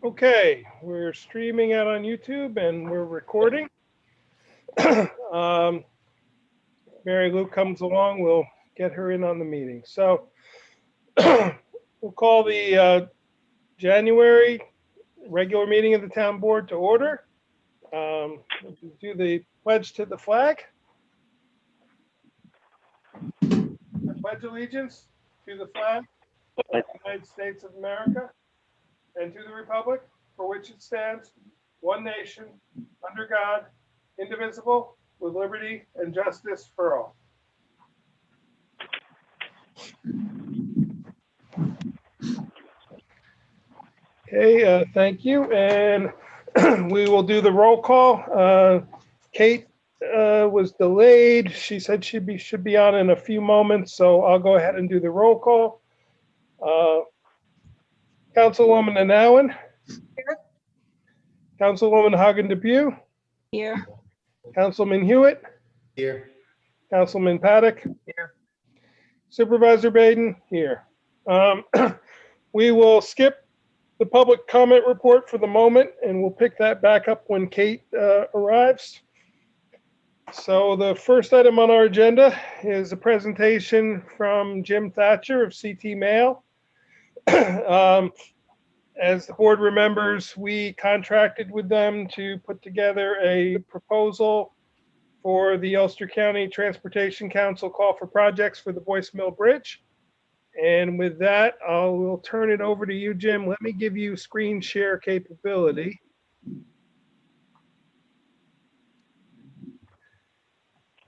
Okay, we're streaming out on YouTube and we're recording. Mary Lou comes along, we'll get her in on the meeting. So we'll call the January regular meeting of the town board to order. Do the pledge to the flag. I pledge allegiance to the flag of the United States of America and to the republic for which it stands, one nation, under God, indivisible, with liberty and justice for all. Okay, thank you. And we will do the roll call. Kate was delayed. She said should be on in a few moments, so I'll go ahead and do the roll call. Councilwoman Anawan. Here. Councilwoman Hagen-Depew. Here. Councilman Hewitt. Here. Councilman Paddock. Here. Supervisor Baden. Here. We will skip the public comment report for the moment, and we'll pick that back up when Kate arrives. So the first item on our agenda is a presentation from Jim Thatcher of CT Mail. As the board remembers, we contracted with them to put together a proposal for the Ulster County Transportation Council call for projects for the Boyce Mill Bridge. And with that, I will turn it over to you, Jim. Let me give you screen share capability.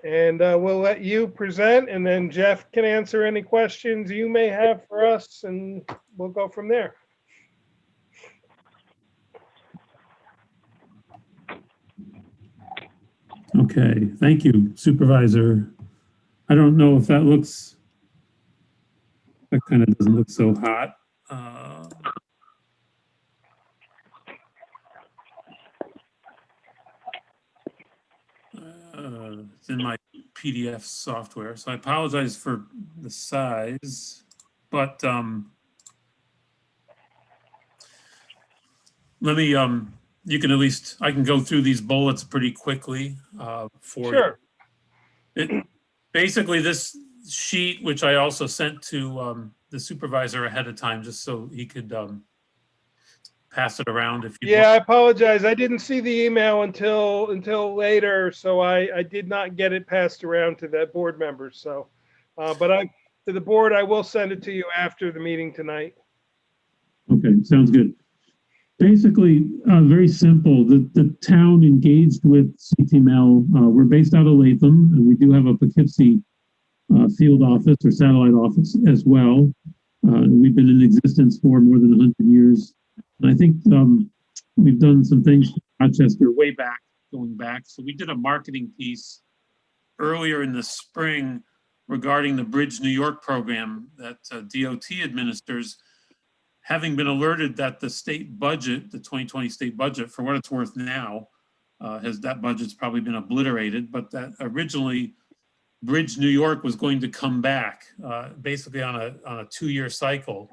And we'll let you present, and then Jeff can answer any questions you may have for us, and we'll go from there. Okay, thank you, Supervisor. I don't know if that looks, that kind of doesn't look so hot. It's in my PDF software, so I apologize for the size, but let me, you can at least, I can go through these bullets pretty quickly for Sure. you. Basically, this sheet, which I also sent to the supervisor ahead of time, just so he could pass it around if you. Yeah, I apologize. I didn't see the email until later, so I did not get it passed around to the board members. So, but to the board, I will send it to you after the meeting tonight. Okay, sounds good. Basically, very simple. The town engaged with CTML. We're based out of Latham, and we do have a Poughkeepsie field office or satellite office as well. We've been in existence for more than 100 years. And I think we've done some things in Rochester way back, going back. So we did a marketing piece earlier in the spring regarding the Bridge New York program that DOT administers, having been alerted that the state budget, the 2020 state budget, for what it's worth now, that budget's probably been obliterated, but that originally Bridge New York was going to come back basically on a 2-year cycle.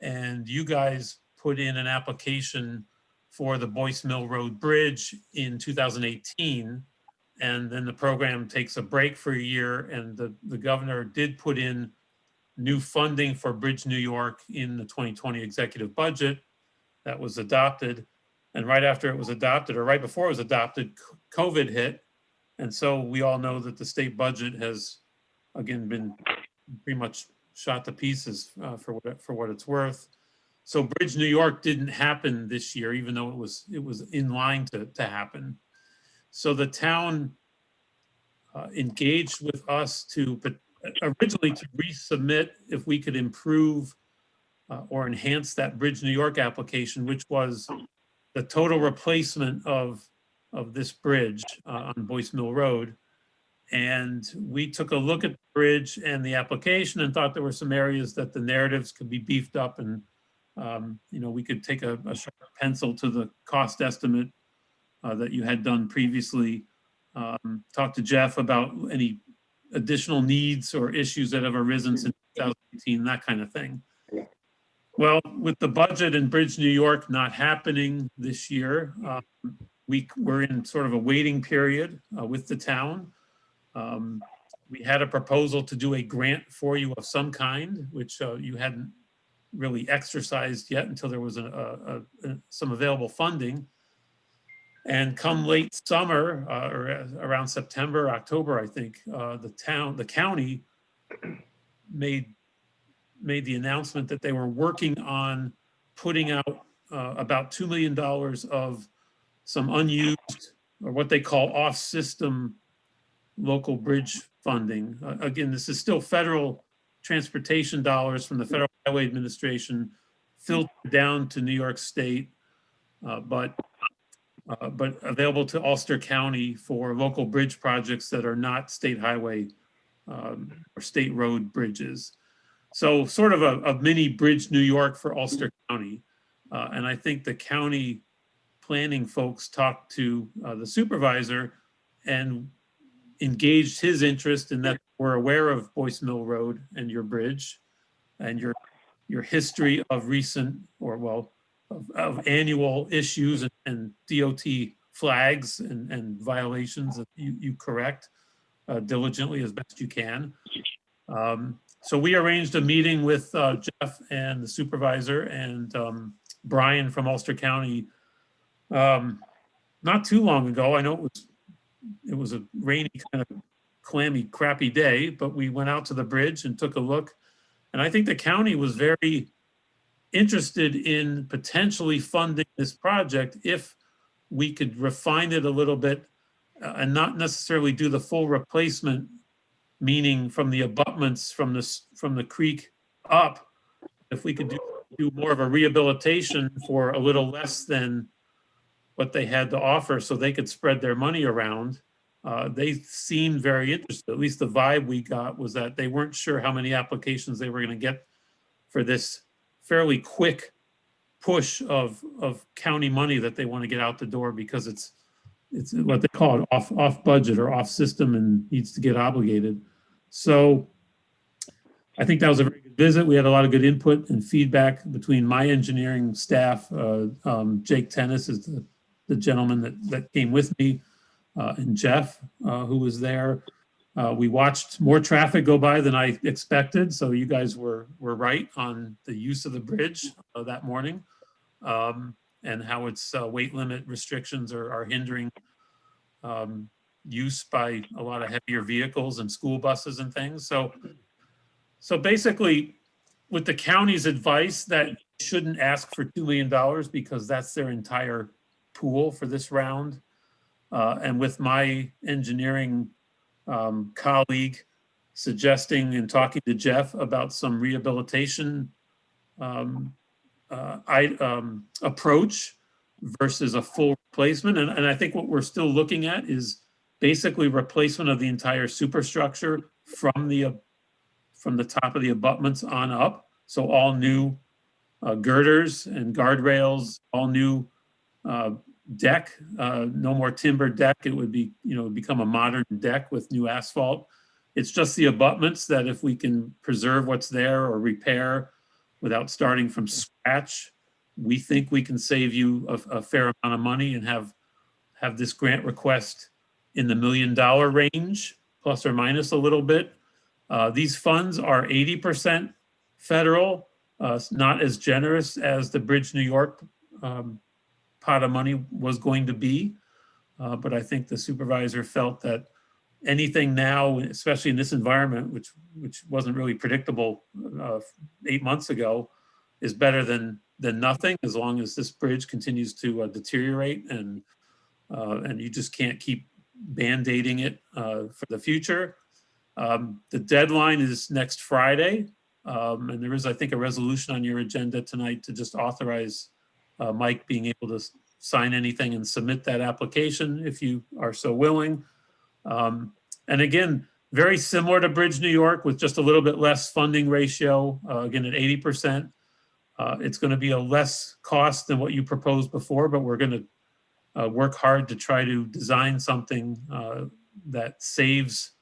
And you guys put in an application for the Boyce Mill Road Bridge in 2018. And then the program takes a break for a year, and the governor did put in new funding for Bridge New York in the 2020 executive budget that was adopted. And right after it was adopted, or right before it was adopted, COVID hit. And so we all know that the state budget has, again, been pretty much shot to pieces for what it's worth. So Bridge New York didn't happen this year, even though it was in line to happen. So the town engaged with us to originally to resubmit if we could improve or enhance that Bridge New York application, which was the total replacement of of this bridge on Boyce Mill Road. And we took a look at the bridge and the application and thought there were some areas that the narratives could be beefed up, and we could take a sharp pencil to the cost estimate that you had done previously. Talk to Jeff about any additional needs or issues that have arisen since 2018, that kind of thing. Well, with the budget in Bridge New York not happening this year, we're in sort of a waiting period with the town. We had a proposal to do a grant for you of some kind, which you hadn't really exercised yet until there was some available funding. And come late summer, or around September, October, I think, the county made the announcement that they were working on putting out about $2 million of some unused, or what they call off-system local bridge funding. Again, this is still federal transportation dollars from the Federal Highway Administration filtered down to New York State, but available to Ulster County for local bridge projects that are not state highway or state road bridges. So sort of a mini Bridge New York for Ulster County. And I think the county planning folks talked to the supervisor and engaged his interest in that we're aware of Boyce Mill Road and your bridge and your history of recent, or well, of annual issues and DOT flags and violations that you correct diligently as best you can. So we arranged a meeting with Jeff and the supervisor and Brian from Ulster County not too long ago. I know it was a rainy, kind of clammy, crappy day, but we went out to the bridge and took a look. And I think the county was very interested in potentially funding this project if we could refine it a little bit and not necessarily do the full replacement, meaning from the abutments from the creek up. If we could do more of a rehabilitation for a little less than what they had to offer, so they could spread their money around. They seemed very interested. At least the vibe we got was that they weren't sure how many applications they were going to get for this fairly quick push of county money that they want to get out the door, because it's what they call it off budget or off system and needs to get obligated. So I think that was a very good visit. We had a lot of good input and feedback between my engineering staff. Jake Tennis is the gentleman that came with me, and Jeff, who was there. We watched more traffic go by than I expected, so you guys were right on the use of the bridge that morning, and how its weight limit restrictions are hindering use by a lot of heavier vehicles and school buses and things. So basically, with the county's advice that you shouldn't ask for $2 million because that's their entire pool for this round, and with my engineering colleague suggesting and talking to Jeff about some rehabilitation approach versus a full replacement. And I think what we're still looking at is basically replacement of the entire superstructure from the top of the abutments on up. So all new girders and guardrails, all new deck, no more timber deck. It would be, become a modern deck with new asphalt. It's just the abutments that if we can preserve what's there or repair without starting from scratch, we think we can save you a fair amount of money and have this grant request in the $1 million range, plus or minus a little bit. These funds are 80% federal, not as generous as the Bridge New York pot of money was going to be. But I think the supervisor felt that anything now, especially in this environment, which wasn't really predictable 8 months ago, is better than nothing, as long as this bridge continues to deteriorate and you just can't keep band-aiding it for the future. The deadline is next Friday, and there is, I think, a resolution on your agenda tonight to just authorize Mike being able to sign anything and submit that application if you are so willing. And again, very similar to Bridge New York with just a little bit less funding ratio, again at 80%. It's going to be a less cost than what you proposed before, but we're going to work hard to try to design something that saves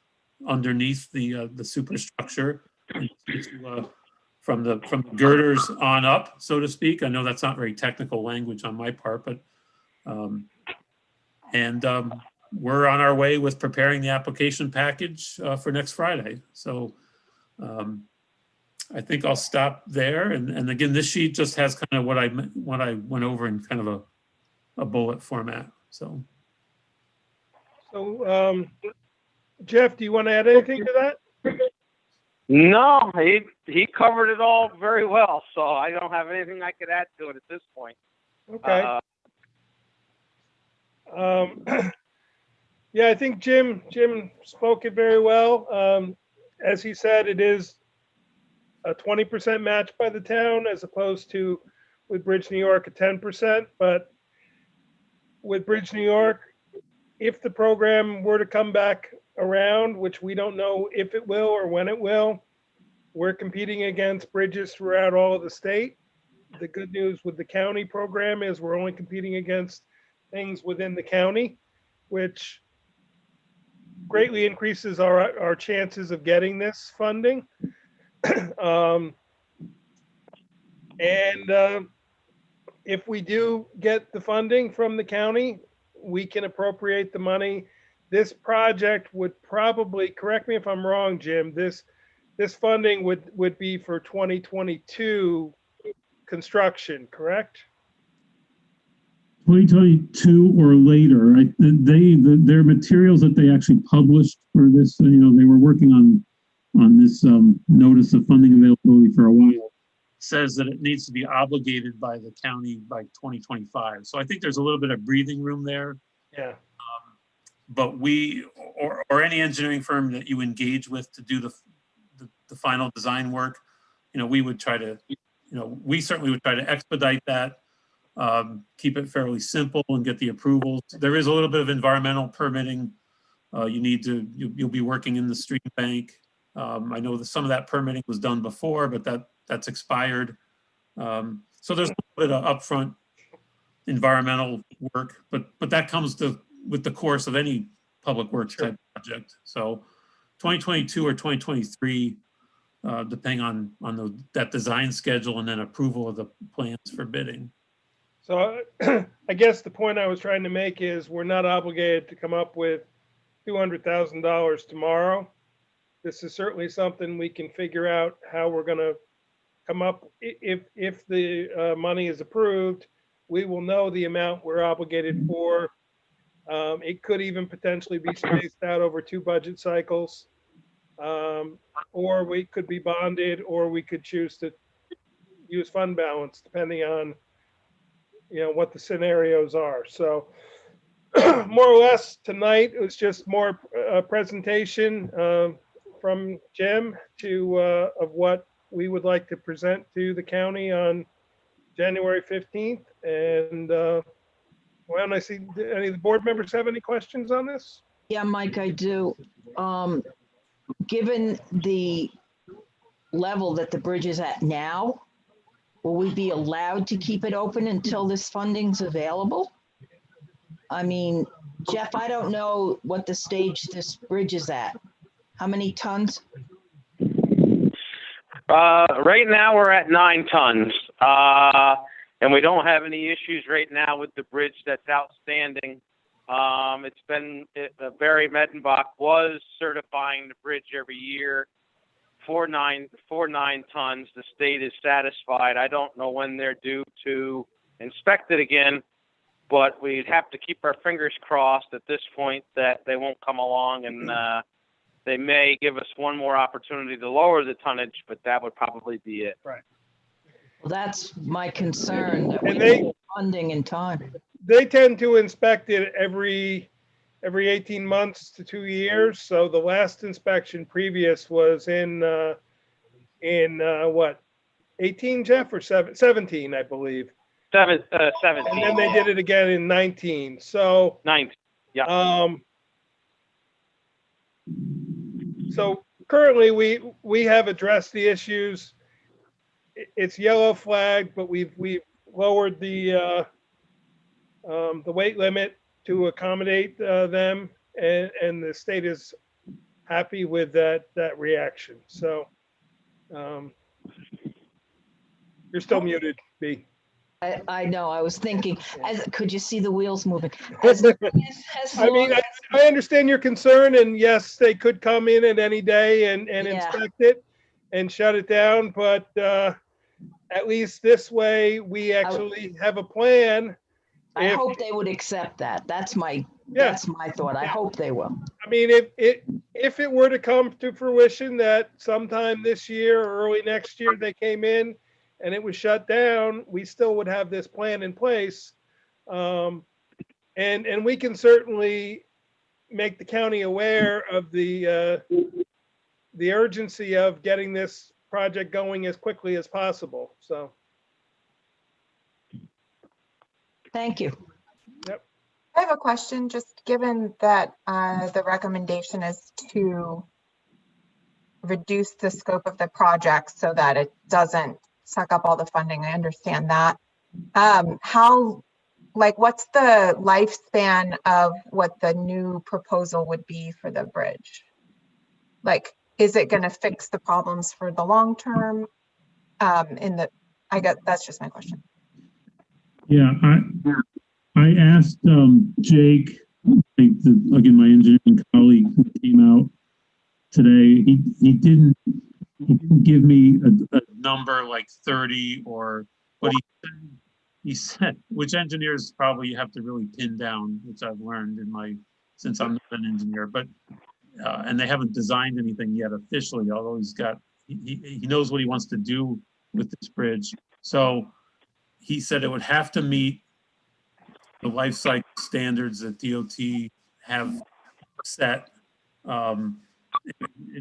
underneath the superstructure from the girders on up, so to speak. I know that's not very technical language on my part, but we're on our way with preparing the application package for next Friday. So I think I'll stop there. And again, this sheet just has kind of what I went over in kind of a bullet format. So Jeff, do you want to add anything to that? No, he covered it all very well, so I don't have anything I could add to it at this point. Okay. Yeah, I think Jim spoke it very well. As he said, it is a 20% match by the town as opposed to with Bridge New York a 10%. But with Bridge New York, if the program were to come back around, which we don't know if it will or when it will, we're competing against bridges throughout all of the state. The good news with the county program is we're only competing against things within the county, which greatly increases our chances of getting this funding. If we do get the funding from the county, we can appropriate the money. This project would probably, correct me if I'm wrong, Jim, this funding would be for 2022 construction, correct? 2022 or later. Their materials that they actually published for this, they were working on this notice of funding availability for a while, says that it needs to be obligated by the county by 2025. So I think there's a little bit of breathing room there. Yeah. But we, or any engineering firm that you engage with to do the final design work, we would try to, we certainly would try to expedite that, keep it fairly simple and get the approvals. There is a little bit of environmental permitting. You'll be working in the stream bank. I know that some of that permitting was done before, but that's expired. So there's a little bit of upfront environmental work, but that comes with the course of any public works type project. So 2022 or 2023, depending on that design schedule and then approval of the plans for bidding. So I guess the point I was trying to make is we're not obligated to come up with $200,000 tomorrow. This is certainly something we can figure out how we're going to come up. If the money is approved, we will know the amount we're obligated for. It could even potentially be spaced out over 2 budget cycles, or we could be bonded, or we could choose to use fund balance, depending on what the scenarios are. So more or less tonight, it was just more presentation from Jim of what we would like to present to the county on January 15th. And why don't I see any of the board members have any questions on this? Yeah, Mike, I do. Given the level that the bridge is at now, will we be allowed to keep it open until this funding's available? I mean, Jeff, I don't know what the stage this bridge is at. How many tons? Right now we're at 9 tons. And we don't have any issues right now with the bridge that's outstanding. It's been, Barry Mettenbach was certifying the bridge every year for 9 tons. The state is satisfied. I don't know when they're due to inspect it again, but we'd have to keep our fingers crossed at this point that they won't come along and they may give us one more opportunity to lower the tonnage, but that would probably be it. Right. Well, that's my concern, that we And they- get funding in time. They tend to inspect it every 18 months to 2 years. So the last inspection previous was in what, 18, Jeff, or 17, I believe. 17. and then they did it again in 19. So, 19. Yeah. So currently we have addressed the issues. It's yellow flag, but we've lowered the weight limit to accommodate them, and the state is happy with that reaction. So you're still muted, B. I know, I was thinking, could you see the wheels moving? As long as, I mean, I understand your concern, and yes, they could come in at any day and Yeah. inspect it and shut it down, but at least this way, we actually have a plan. I If- hope they would accept that. That's my Yeah. thought. I Yeah. hope they will. I mean, if it were to come to fruition that sometime this year or early next year they came in and it was shut down, we still would have this plan in place. And we can certainly make the county aware of the urgency of getting this project going as quickly as possible. So, Thank you. I have a question, just given that the recommendation is to reduce the scope of the project so that it doesn't suck up all the funding. I understand that. What's the lifespan of what the new proposal would be for the bridge? Like, is it going to fix the problems for the long term? I guess that's just my question. Yeah, I asked Jake, again, my engineering colleague who came out today. He didn't give me a number like 30 but he said, which engineers probably have to really pin down, which I've learned since I'm not an engineer, but and they haven't designed anything yet officially, although he knows what he wants to do with this bridge. So he said it would have to meet the life cycle standards that DOT have set.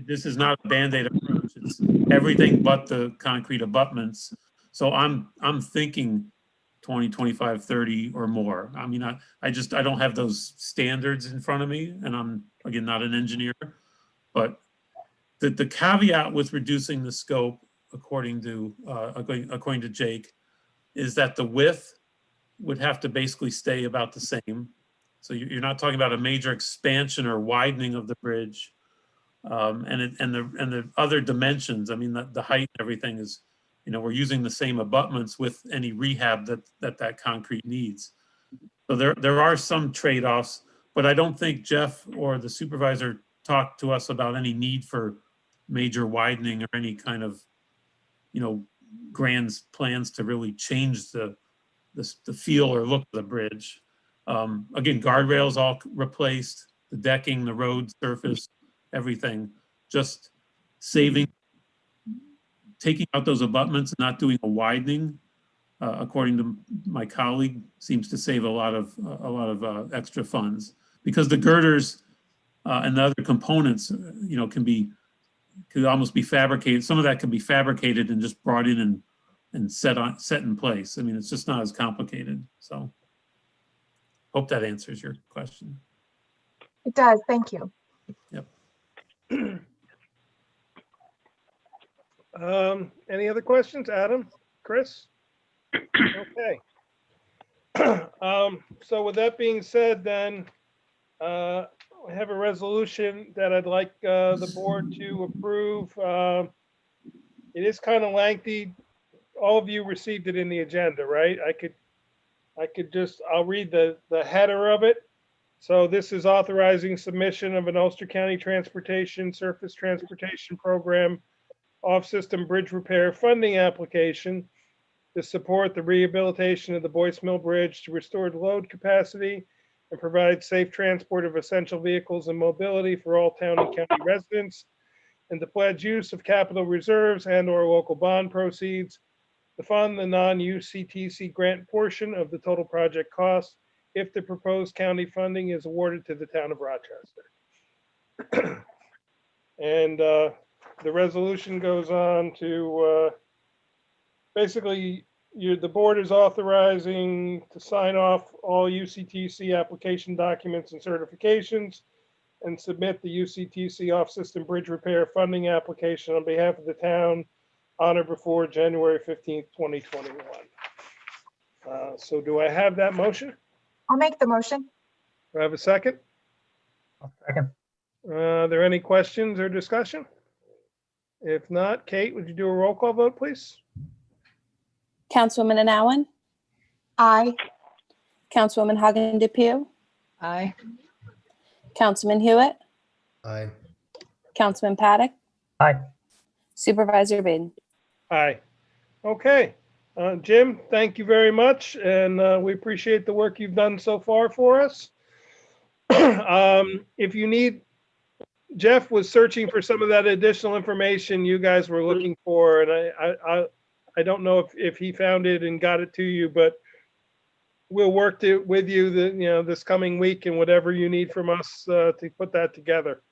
This is not a Band-Aid approach. It's everything but the concrete abutments. So I'm thinking 20, 25, 30 or more. I mean, I don't have those standards in front of me, and I'm, again, not an engineer, but the caveat with reducing the scope, according to Jake, is that the width would have to basically stay about the same. So you're not talking about a major expansion or widening of the bridge, and the other dimensions. I mean, the height and everything is, we're using the same abutments with any rehab that concrete needs. So there are some trade-offs, but I don't think Jeff or the supervisor talked to us about any need for major widening or any kind of, grand plans to really change the feel or look of the bridge. Again, guardrails all replaced, the decking, the road surface, everything. Just taking out those abutments and not doing a widening, according to my colleague, seems to save a lot of extra funds, because the girders and the other components, could almost be fabricated. Some of that can be fabricated and just brought in and set in place. I mean, it's just not as complicated. So hope that answers your question. It does. Thank you. Yep. Any other questions, Adam, Chris? Okay. So with that being said, then I have a resolution that I'd like the board to approve. It is kind of lengthy. All of you received it in the agenda, right? I'll read the header of it. So this is authorizing submission of an Ulster County Transportation Surface Transportation Program off-system bridge repair funding application to support the rehabilitation of the Boyce Mill Bridge to restore load capacity and provide safe transport of essential vehicles and mobility for all town and county residents, and to pledge use of capital reserves and/or local bond proceeds to fund the non-UCTC grant portion of the total project cost if the proposed county funding is awarded to the town of Rochester. And the resolution goes on to basically the board is authorizing to sign off all UCTC application documents and certifications and submit the UCTC off-system bridge repair funding application on behalf of the town on or before January 15th, 2021. So do I have that motion? I'll make the motion. Do I have a second? Second. Are there any questions or discussion? If not, Kate, would you do a roll call vote, please? Councilwoman Anowen, Aye. Councilwoman Hagen DePew, Aye. Councilman Hewitt, Aye. Councilman Paddock, Aye. Supervisor Baden. Aye. Okay. Jim, thank you very much, and we appreciate the work you've done so far for us. If you need, Jeff was searching for some of that additional information you guys were looking for, and I don't know if he found it and got it to you, but we'll work with you this coming week and whatever you need from us to put that together.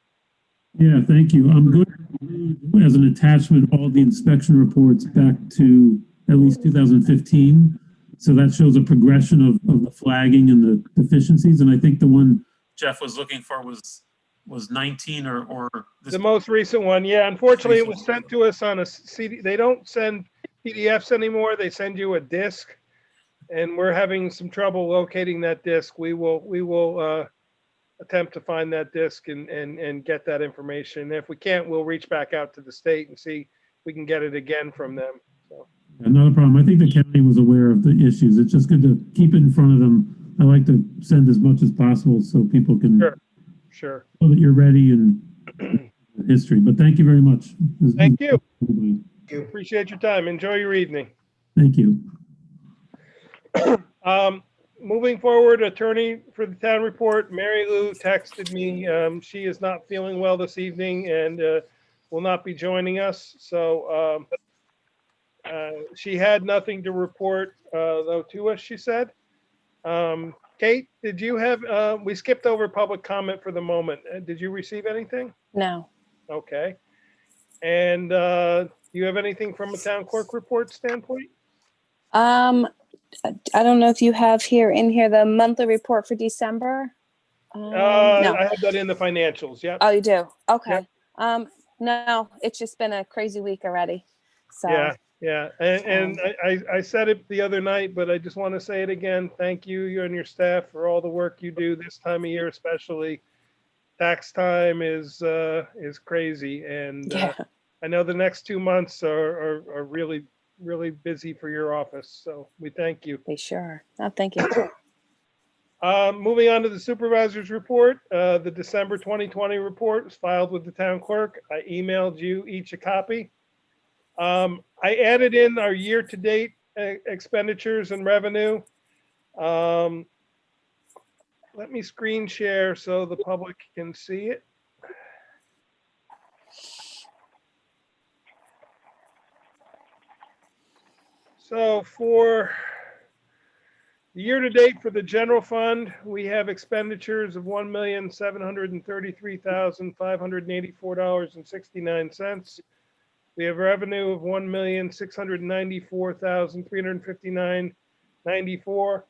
Yeah, thank you. I'm going to include as an attachment all the inspection reports back to at least 2015. So that shows a progression of the flagging and the deficiencies. And I think the one Jeff was looking for was 19 or this. The most recent one, yeah. Unfortunately, it was sent to us on a CD. They don't send PDFs anymore. They send you a disc, and we're having some trouble locating that disc. We will attempt to find that disc and get that information. If we can't, we'll reach back out to the state and see if we can get it again from them. So. Yeah, not a problem. I think the county was aware of the issues. It's just good to keep it in front of them. I like to send as much as possible so people can Sure. know that you're ready and history. But thank you very much. Thank you. Appreciate your time. Enjoy your evening. Thank you. Moving forward, attorney for the town report, Mary Lou texted me. She is not feeling well this evening and will not be joining us. So she had nothing to report though to us, she said. Kate, did you have, we skipped over public comment for the moment. Did you receive anything? No. Okay. And do you have anything from a town clerk report standpoint? I don't know if you have in here the monthly report for December. No. I have that in the financials. Yep. Oh, you do? Okay. Yep. No, it's just been a crazy week already. So Yeah. And I said it the other night, but I just want to say it again. Thank you and your staff for all the work you do this time of year, especially. Tax time is crazy, and yeah. I know the next 2 months are really, really busy for your office. So we thank you. They sure. Oh, thank you. Moving on to the supervisor's report, the December 2020 report was filed with the town clerk. I emailed you each a copy. I added in our year-to-date expenditures and revenue. Let me screen share so the public can see it. So for the year-to-date for the general fund, we have expenditures of $1,733,584.69. We have revenue of $1,694,359.94.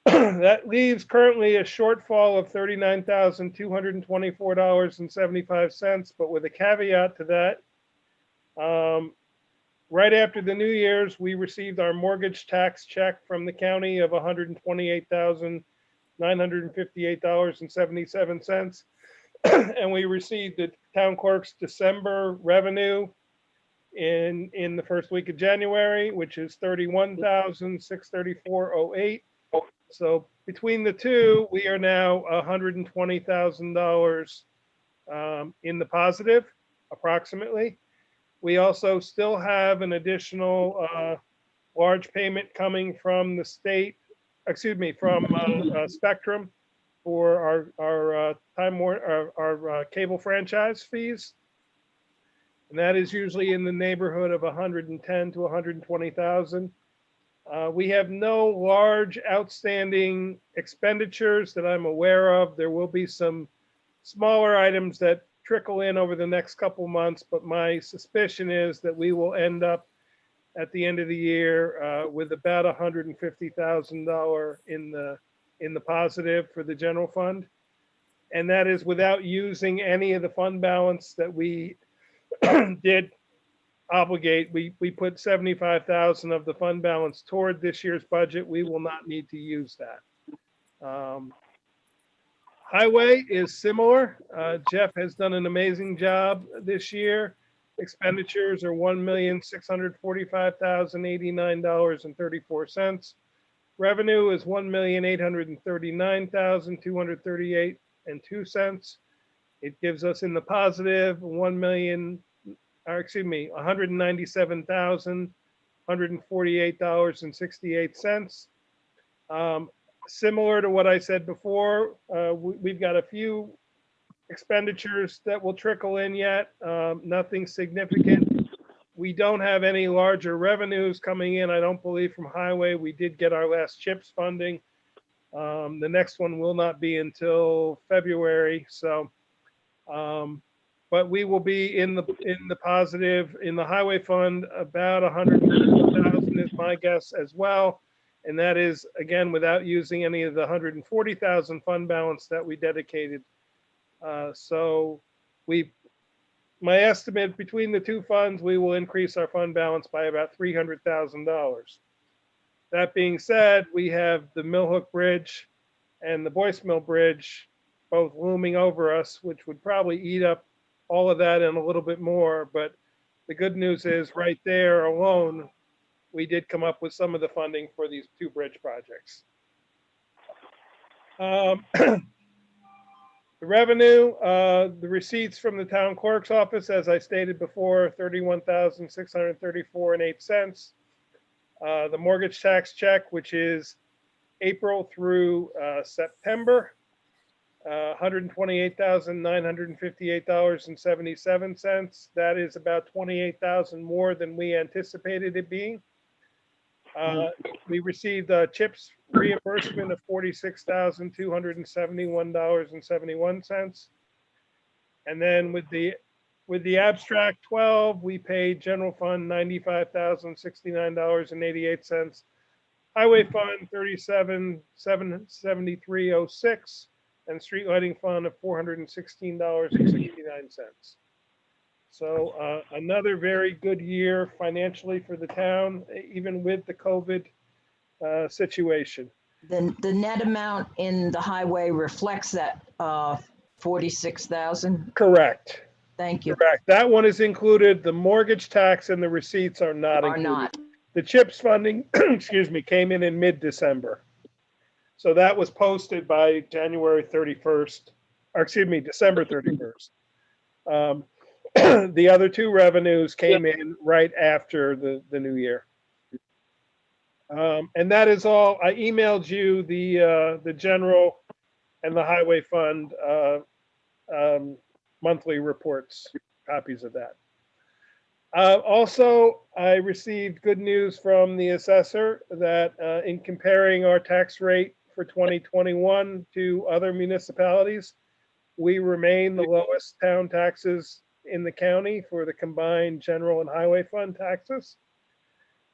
That leaves currently a shortfall of $39,224.75, but with a caveat to that. Right after the New Year's, we received our mortgage tax check from the county of $128,958.77. And we received the town clerk's December revenue in the first week of January, which is $31,634.08. So between the two, we are now $120,000 in the positive, approximately. We also still have an additional large payment coming from the state, from Spectrum for our our cable franchise fees. And that is usually in the neighborhood of 110 to 120,000. We have no large outstanding expenditures that I'm aware of. There will be some smaller items that trickle in over the next couple months, but my suspicion is that we will end up at the end of the year with about $150,000 in the positive for the general fund. And that is without using any of the fund balance that we did obligate. We put 75,000 of the fund balance toward this year's budget. We will not need to use that. Highway is similar. Jeff has done an amazing job this year. Expenditures are $1,645,089.34. Revenue is $1,839,238.02. It gives us in the positive $197,148.68. Similar to what I said before, we've got a few expenditures that will trickle in yet, nothing significant. We don't have any larger revenues coming in, I don't believe, from highway. We did get our last CHIPS funding. The next one will not be until February. So, but we will be in the positive in the highway fund. About 150,000 is my guess as well, and that is again without using any of the 140,000 fund balance that we dedicated. So my estimate between the two funds, we will increase our fund balance by about $300,000. That being said, we have the Millhook Bridge and the Boyce Mill Bridge both looming over us, which would probably eat up all of that and a little bit more. But the good news is right there alone, we did come up with some of the funding for these two bridge projects. The revenue, the receipts from the town clerk's office, as I stated before, $31,634.08. The mortgage tax check, which is April through September, $128,958.77. That is about $28,000 more than we anticipated it being. We received a CHIPS reimbursement of $46,271.71. And then with the abstract 12, we paid general fund $95,069.88, highway fund $37,773.06, and street lighting fund of $416.69. So another very good year financially for the town, even with the COVID situation. The net amount in the highway reflects that 46,000. Correct. Thank you. Correct. That one is included. The mortgage tax and the receipts are not Are included. not. The CHIPS funding, excuse me, came in mid-December. So that was posted by January 31st, or excuse me, December 31st. The other two revenues came in right after the new year. And that is all. I emailed you the general and the highway fund monthly reports, copies of that. Also, I received good news from the assessor that in comparing our tax rate for 2021 to other municipalities, we remain the lowest town taxes in the county for the combined general and highway fund taxes.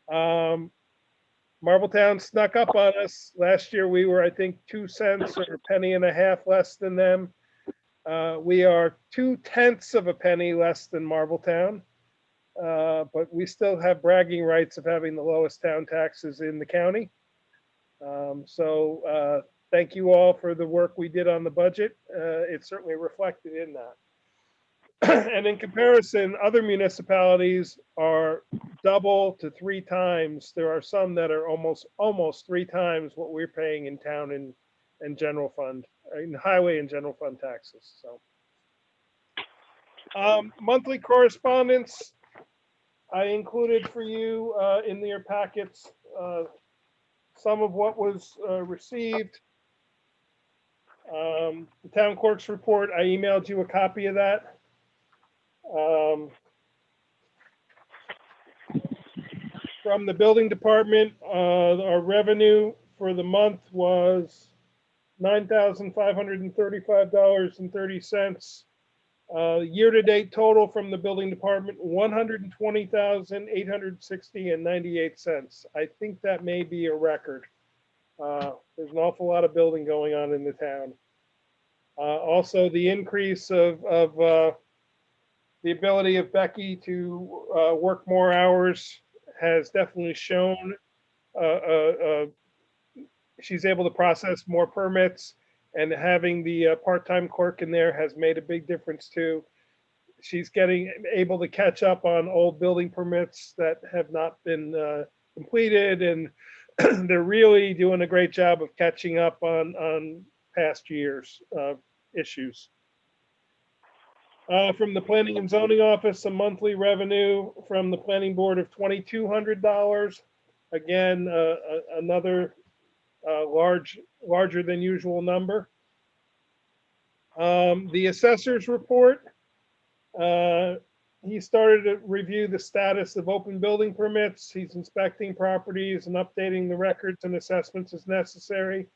Marbletown snuck up on us. Last year we were, I think, 2 cents or a penny and a half less than them. We are 0.2 of a penny less than Marbletown, but we still have bragging rights of having the lowest town taxes in the county. So thank you all for the work we did on the budget. It's certainly reflected in that. And in comparison, other municipalities are double to 3 times. There are some that are almost 3 times what we're paying in town and general fund, in highway and general fund taxes. So monthly correspondence, I included for you in your packets some of what was received. The town clerk's report, I emailed you a copy of that. From the building department, our revenue for the month was $9,535.30. Year-to-date total from the building department, 120,860.98 cents. I think that may be a record. There's an awful lot of building going on in the town. Also, the increase of the ability of Becky to work more hours has definitely shown. She's able to process more permits, and having the part-time clerk in there has made a big difference too. She's able to catch up on old building permits that have not been completed, and they're really doing a great job of catching up on past years' issues. From the Planning and Zoning Office, a monthly revenue from the Planning Board of $2,200. Again, another larger than usual number. The assessor's report, he started to review the status of open building permits. He's inspecting properties and updating the records and assessments as necessary.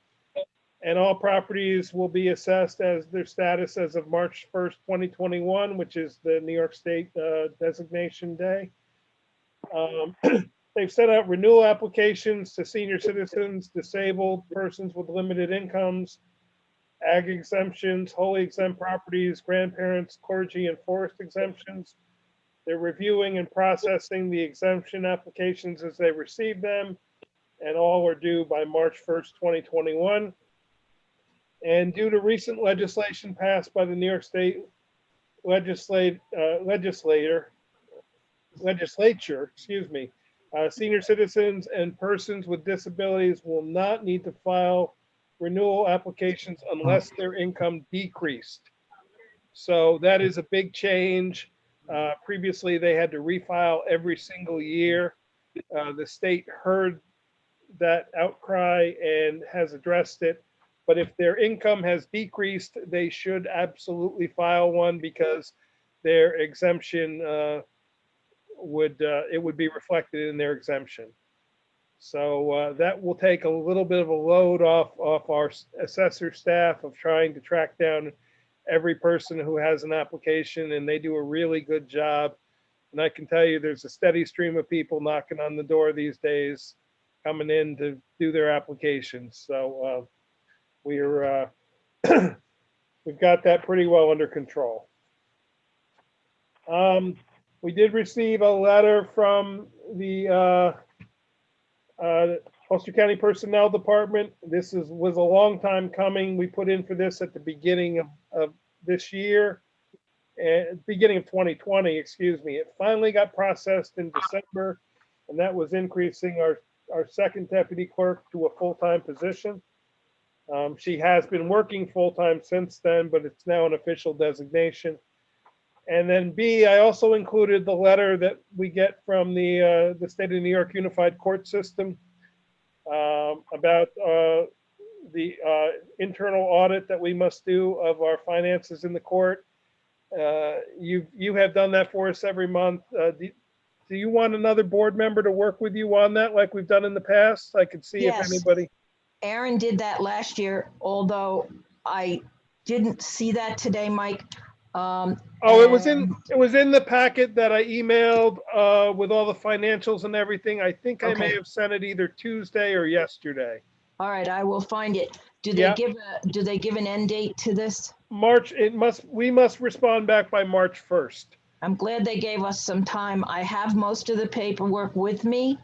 And all properties will be assessed as their status as of March 1st, 2021, which is the New York State designation day. They've sent out renewal applications to senior citizens, disabled persons with limited incomes, ag exemptions, wholly exempt properties, grandparents, clergy, and forest exemptions. They're reviewing and processing the exemption applications as they receive them, and all are due by March 1st, 2021. And due to recent legislation passed by the New York State legislature, senior citizens and persons with disabilities will not need to file renewal applications unless their income decreased. So that is a big change. Previously, they had to refile every single year. The state heard that outcry and has addressed it. But if their income has decreased, they should absolutely file one, because their exemption would be reflected in their exemption. So that will take a little bit of a load off our assessor staff of trying to track down every person who has an application, and they do a really good job. And I can tell you there's a steady stream of people knocking on the door these days coming in to do their applications. So we've got that pretty well under control. We did receive a letter from the Ulster County Personnel Department. This was a long time coming. We put in for this at the beginning of this year, beginning of 2020, excuse me. It finally got processed in December, and that was increasing our second deputy clerk to a full-time position. She has been working full-time since then, but it's now an official designation. And then B, I also included the letter that we get from the State of New York Unified Court System about the internal audit that we must do of our finances in the court. You have done that for us every month. Do you want another board member to work with you on that like we've done in the past? I could see if Yes. anybody. Aaron did that last year, although I didn't see that today, Mike. It was in the packet that I emailed with all the financials and everything. I think I may Okay. have sent it either Tuesday or yesterday. All right, I will find it. Do Yeah. they give an end date to this? We must respond back by March 1st. I'm glad they gave us some time. I have most of the paperwork with me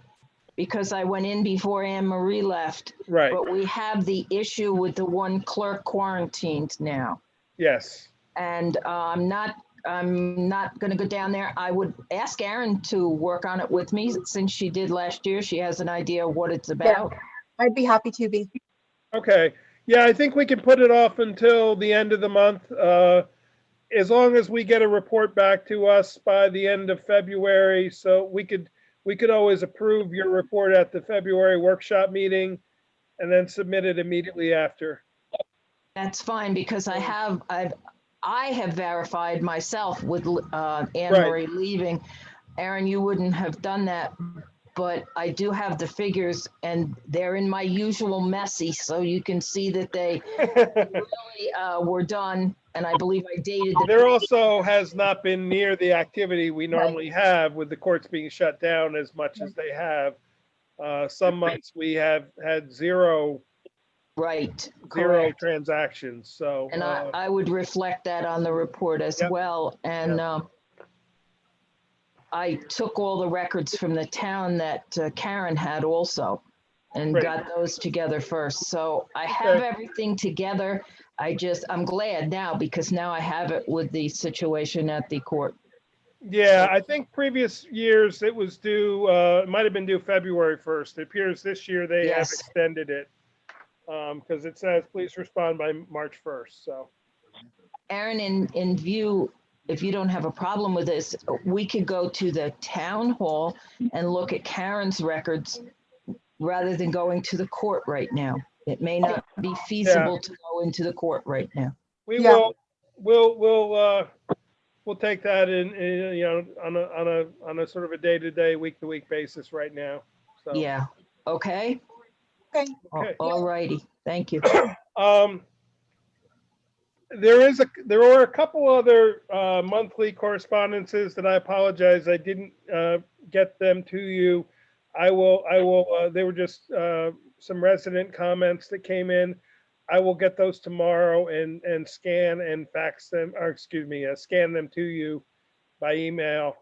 because I went in before Anne Marie left. Right. But we have the issue with the one clerk quarantined now. Yes. And I'm not going to go down there. I would ask Erin to work on it with me since she did last year. She has an idea of what it's about. I'd be happy to be. Okay. Yeah, I think we can put it off until the end of the month. As long as we get a report back to us by the end of February, so we could always approve your report at the February workshop meeting and then submit it immediately after. That's fine because I have verified myself with Anne Marie leaving. Erin, you wouldn't have done that, but I do have the figures and they're in my usual messy, so you can see that they really were done And I believe I dated There the, also has not been near the activity we normally have with the courts being shut down as much as they have. Some months we have had zero right, correct. transactions, so. And I would reflect that on the report as Yep. well. And I took all the records from the town that Karen had also and Great. got those together first. So I have Okay. everything together. I'm glad now because now I have it with the situation at the court. Yeah, I think previous years it was due, it might have been due February 1st. It appears this year they have Yes. extended it because it says please respond by March 1st. So, Aaron, in view, if you don't have a problem with this, we could go to the town hall and look at Karen's records rather than going to the court right now. It may not be feasible to go into the court right now. we Yeah. we'll take that in you know, on a sort of a day-to-day, week-to-week basis right now. So, Yeah, okay? Okay. okay. All righty, thank you. There are a couple other monthly correspondences that I apologize I didn't get them to you. I will. They were just some resident comments that came in. I will get those tomorrow and scan and fax them, or excuse me, scan them to you by email.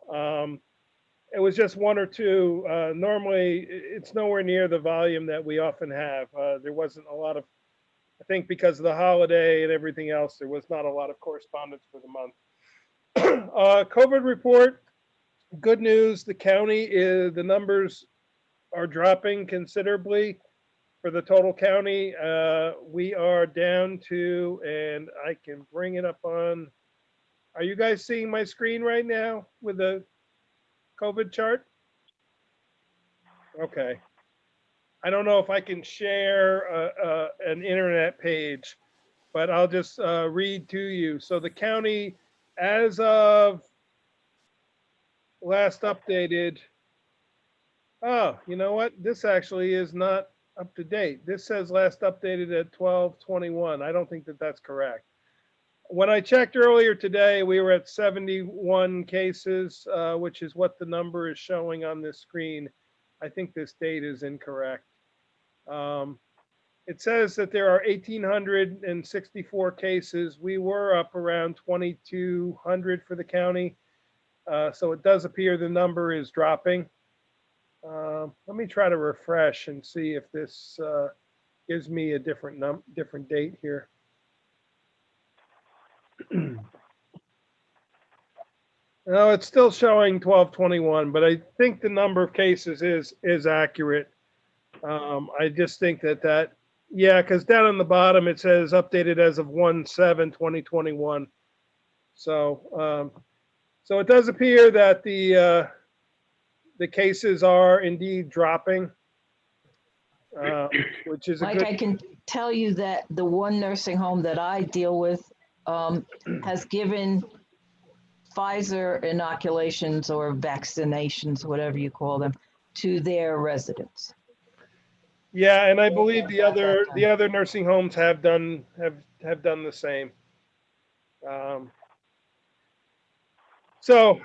It was just one or two. Normally, it's nowhere near the volume that we often have. There wasn't a lot of, I think because of the holiday and everything else, there was not a lot of correspondence for the month. COVID report, good news, the county is, the numbers are dropping considerably for the total county. We are down to, and I can bring it up on, are you guys seeing my screen right now with the COVID chart? Okay. I don't know if I can share an internet page, but I'll just read to you. So the county, as of last updated, oh, you know what? This actually is not up to date. This says last updated at 12/21. I don't think that that's correct. When I checked earlier today, we were at 71 cases, which is what the number is showing on this screen. I think this date is incorrect. It says that there are 1,864 cases. We were up around 2,200 for the county. So it does appear the number is dropping. Let me try to refresh and see if this gives me a different date here. No, it's still showing 12/21, but I think the number of cases is accurate. I just think that yeah, because down on the bottom it says updated as of 1/7/2021. So so it does appear that the cases are indeed dropping, which is a Mike, good. I can tell you that the one nursing home that I deal with has given Pfizer inoculations or vaccinations, whatever you call them, to their residents. Yeah, and I believe the other nursing homes have done the same. So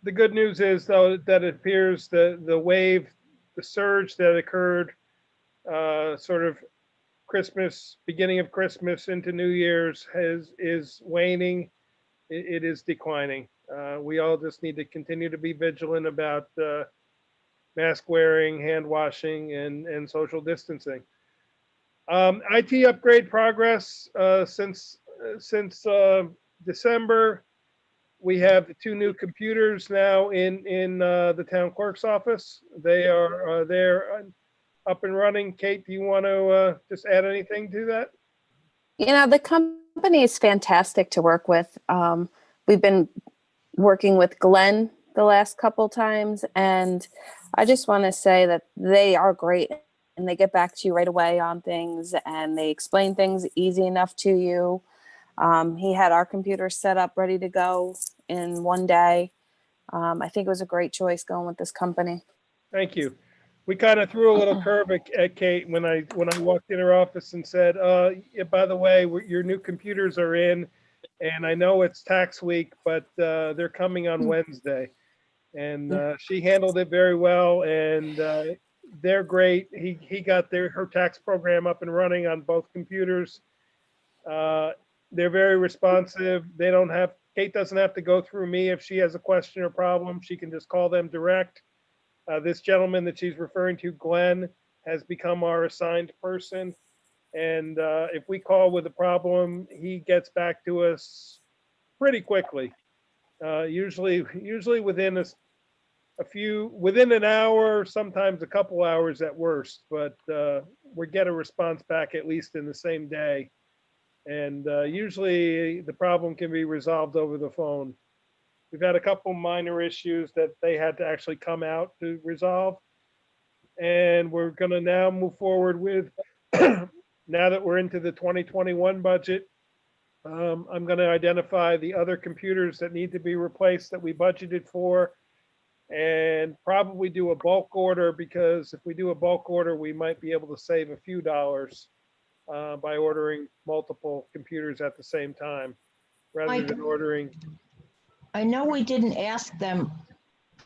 the good news is though that it appears the wave, the surge that occurred sort of Christmas, beginning of Christmas into New Year's is waning. It is declining. We all just need to continue to be vigilant about mask wearing, hand washing, and social distancing. IT upgrade progress since December. We have the 2 new computers now in the town clerk's office. They are there up and running. Kate, do you want to just add anything to that? You know, the company is fantastic to work with. We've been working with Glenn the last couple times, and I just want to say that they are great, and they get back to you right away on things, and they explain things easy enough to you. He had our computer set up ready to go in one day. I think it was a great choice going with this company. Thank you. we kind of threw a little curve at Kate when I walked in her office and said, yeah, by the way, your new computers are in, and I know it's tax week, but they're coming on Wednesday." And she handled it very well, and they're great. He got her tax program up and running on both computers. They're very responsive. Kate doesn't have to go through me if she has a question or problem. She can just call them direct. This gentleman that she's referring to, Glenn, has become our assigned person. And if we call with a problem, he gets back to us pretty quickly. Usually within within an hour, sometimes a couple hours at worst, but we get a response back at least in the same day. And usually the problem can be resolved over the phone. We've had a couple minor issues that they had to actually come out to resolve. And we're going to now move forward with, now that we're into the 2021 budget, I'm going to identify the other computers that need to be replaced that we budgeted for, and probably do a bulk order, because if we do a bulk order, we might be able to save a few dollars by ordering multiple computers at the same time rather than ordering. I know we didn't ask them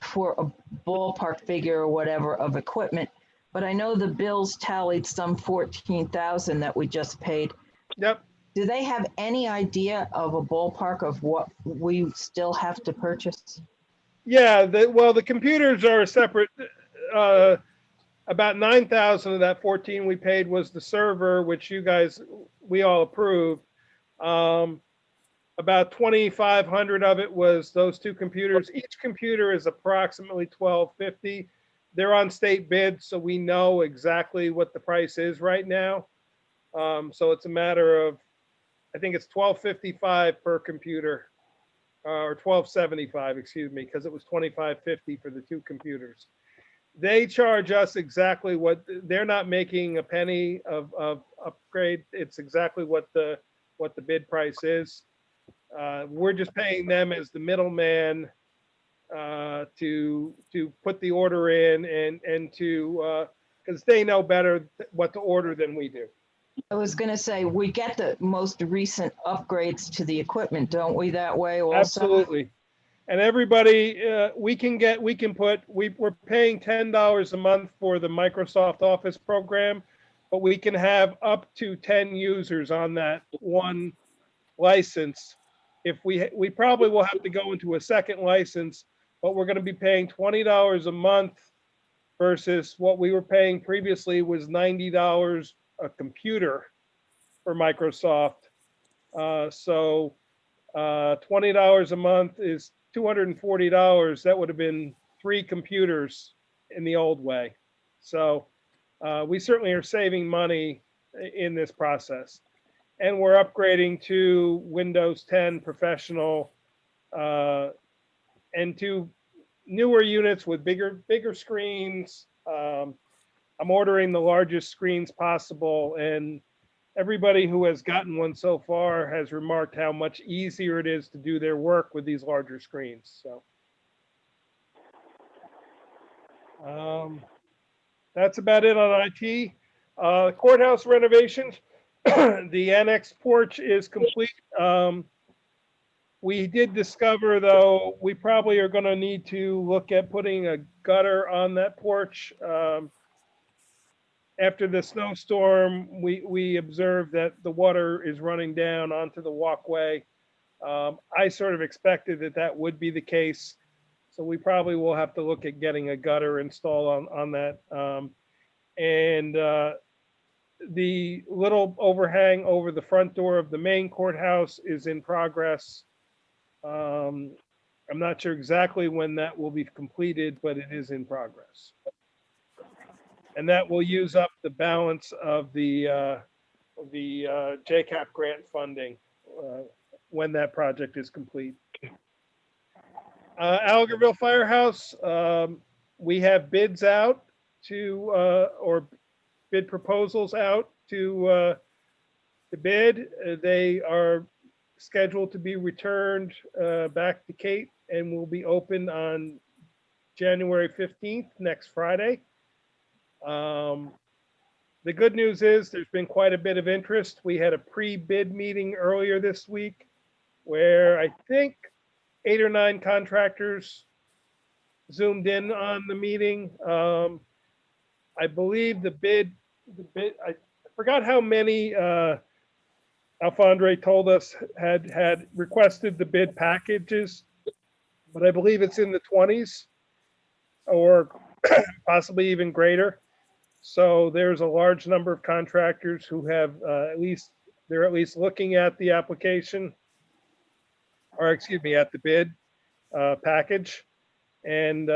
for a ballpark figure or whatever of equipment, but I know the bills tallied some 14,000 that we just paid. Yep. Do they have any idea of a ballpark of what we still have to purchase? Yeah, the computers are a separate. About 9,000 of that 14 we paid was the server, which we all approved. About 2,500 of it was those two computers. Each computer is approximately $1,250. They're on state bid, so we know exactly what the price is right now. So it's a matter of, I think it's $1,255 per computer, or $1,275, excuse me, because it was $2,550 for the two computers. They charge us exactly what, they're not making a penny of upgrade. It's exactly what the bid price is. We're just paying them as the middleman to put the order in and to, because they know better what to order than we do. I was going to say, we get the most recent upgrades to the equipment, don't we, that way also? Absolutely. And everybody, we're paying $10 a month for the Microsoft Office program, but we can have up to 10 users on that one license. If we probably will have to go into a second license, but we're going to be paying $20 a month versus what we were paying previously was $90 a computer for Microsoft. So $20 a month is $240. That would have been 3 computers in the old way. So we certainly are saving money in this process. And we're upgrading to Windows 10 Professional and to newer units with bigger screens. I'm ordering the largest screens possible, and everybody who has gotten one so far has remarked how much easier it is to do their work with these larger screens. So that's about it on IT. Courthouse renovations. The annex porch is complete. We did discover, though, we probably are going to need to look at putting a gutter on that porch. After the snowstorm, we observed that the water is running down onto the walkway. I sort of expected that would be the case. So we probably will have to look at getting a gutter installed on that. The little overhang over the front door of the main courthouse is in progress. I'm not sure exactly when that will be completed, but it is in progress. And that will use up the balance of the JCAP grant funding when that project is complete. Algerville Firehouse, we have bids out to, or bid proposals out to bid. They are scheduled to be returned back to Kate and will be open on January 15th, next Friday. The good news is there's been quite a bit of interest. We had a pre-bid meeting earlier this week where I think 8 or 9 contractors zoomed in on the meeting. I believe the bid, I forgot how many Alfondre told us had requested the bid packages, but I believe it's in the 20s or possibly even greater. So there's a large number of contractors who have they're at least looking at the application, or excuse me, at the bid package. And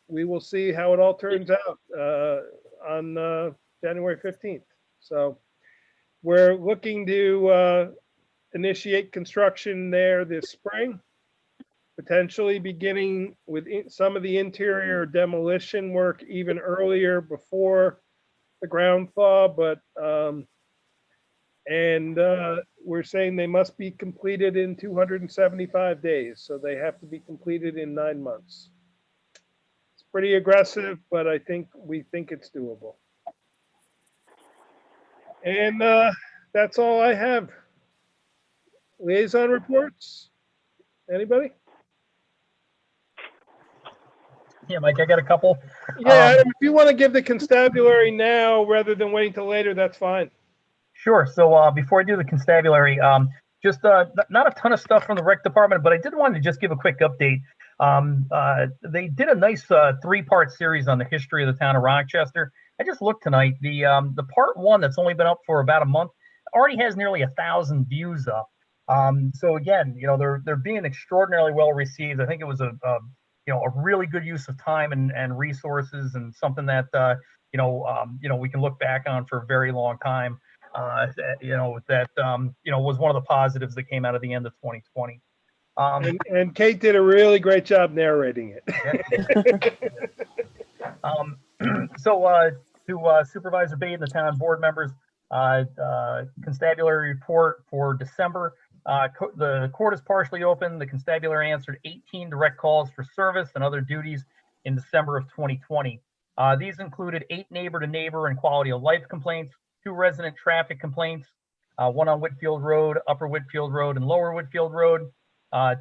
we will see how it all turns out on January 15th. So we're looking to initiate construction there this spring, potentially beginning with some of the interior demolition work even earlier before the ground thaw, but we're saying they must be completed in 275 days. So they have to be completed in 9 months. It's pretty aggressive, but we think it's doable. And that's all I have. Liaison reports? Anybody? Yeah, Mike, I got a couple. Yeah, Adam, if you want to give the constabulary now rather than waiting till later, that's fine. Sure. So before I do the constabulary, just not a ton of stuff from the rec department, but I did want to just give a quick update. They did a nice 3-part series on the history of the town of Rochester. I just looked tonight. The part 1 that's only been up for about a month already has nearly 1,000 views up. So again, they're being extraordinarily well received. I think it was a really good use of time and resources, and something that we can look back on for a very long time. Was one of the positives that came out of the end of 2020. And Kate did a really great job narrating it. So to Supervisor Bade and the town board members, constabulary report for December. The court is partially open. The constabulary answered 18 direct calls for service and other duties in December of 2020. These included 8 neighbor-to-neighbor and quality of life complaints, 2 resident traffic complaints, 1 on Whitfield Road, Upper Whitfield Road, and Lower Whitfield Road,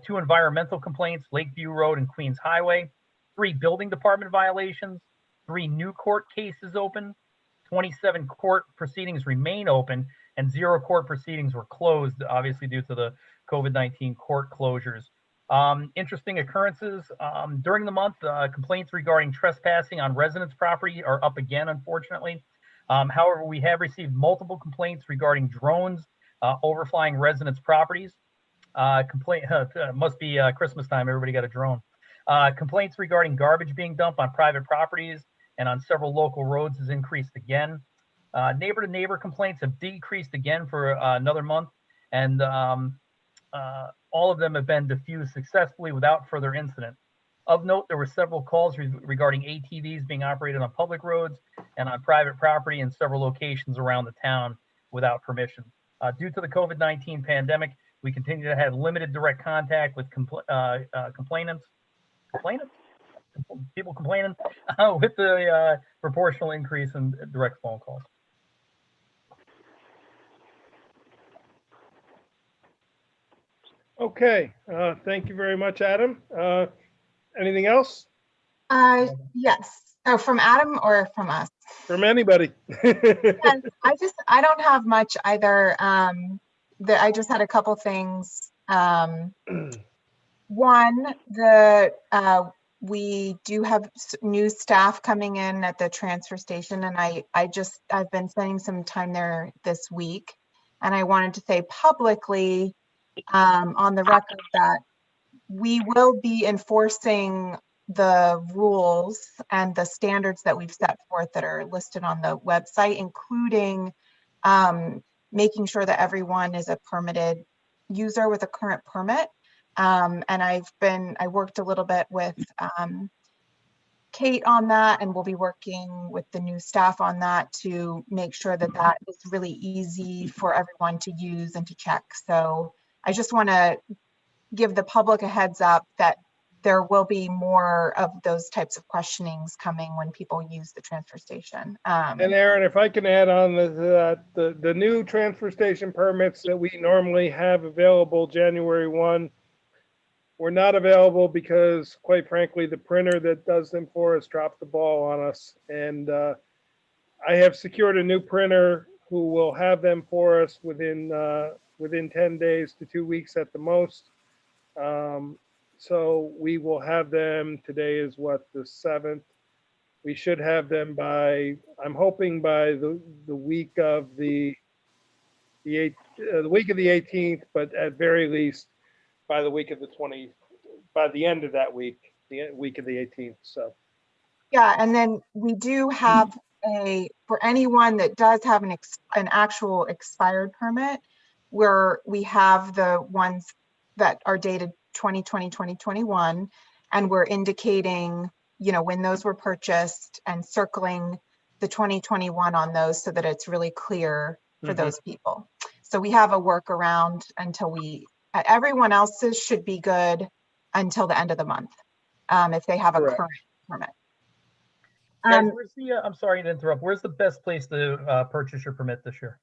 2 environmental complaints, Lakeview Road and Queens Highway, 3 building department violations, 3 new court cases open, 27 court proceedings remain open, and 0 court proceedings were closed, obviously due to the COVID-19 court closures. Interesting occurrences during the month. Complaints regarding trespassing on residents' property are up again, unfortunately. However, we have received multiple complaints regarding drones overflying residents' properties. Must be Christmas time. Everybody got a drone. Complaints regarding garbage being dumped on private properties and on several local roads has increased again. Neighbor-to-neighbor complaints have decreased again for another month, and all of them have been diffused successfully without further incident. Of note, there were several calls regarding ATVs being operated on public roads and on private property in several locations around the town without permission. Due to the COVID-19 pandemic, we continue to have limited direct contact with complainants, people complaining, with the proportional increase in direct phone calls. Okay, thank you very much, Adam. Anything else? Yes. Oh, from Adam or from us? From anybody? Yes, I don't have much either. I just had a couple things. One, we do have new staff coming in at the transfer station, and I've been spending some time there this week, and I wanted to say publicly on the record that we will be enforcing the rules and the standards that we've set forth that are listed on the website, including making sure that everyone is a permitted user with a current permit. And I worked a little bit with Kate on that, and we'll be working with the new staff on that to make sure that that is really easy for everyone to use and to check. So I just want to give the public a heads up that there will be more of those types of questionings coming when people use the transfer station. And Aaron, if I can add on the new transfer station permits that we normally have available January 1 were not available because, quite frankly, the printer that does them for us dropped the ball on us. And I have secured a new printer who will have them for us within 10 days to 2 weeks at the most. So we will have them. Today is what, the 7th. We should have them by, I'm hoping by the week of the 18th, but at very least by the week of the 20, by the end of that week, the week of the 18th. So yeah, and then we do have for anyone that does have an actual expired permit, where we have the ones that are dated 2020, 2021, and we're indicating, when those were purchased and circling the 2021 on those so that it's really clear for those people. So we have a workaround until everyone else's should be good until the end of the month, if they have a current permit. Guys, I'm sorry to interrupt. Where's the best place to purchase your permit this year?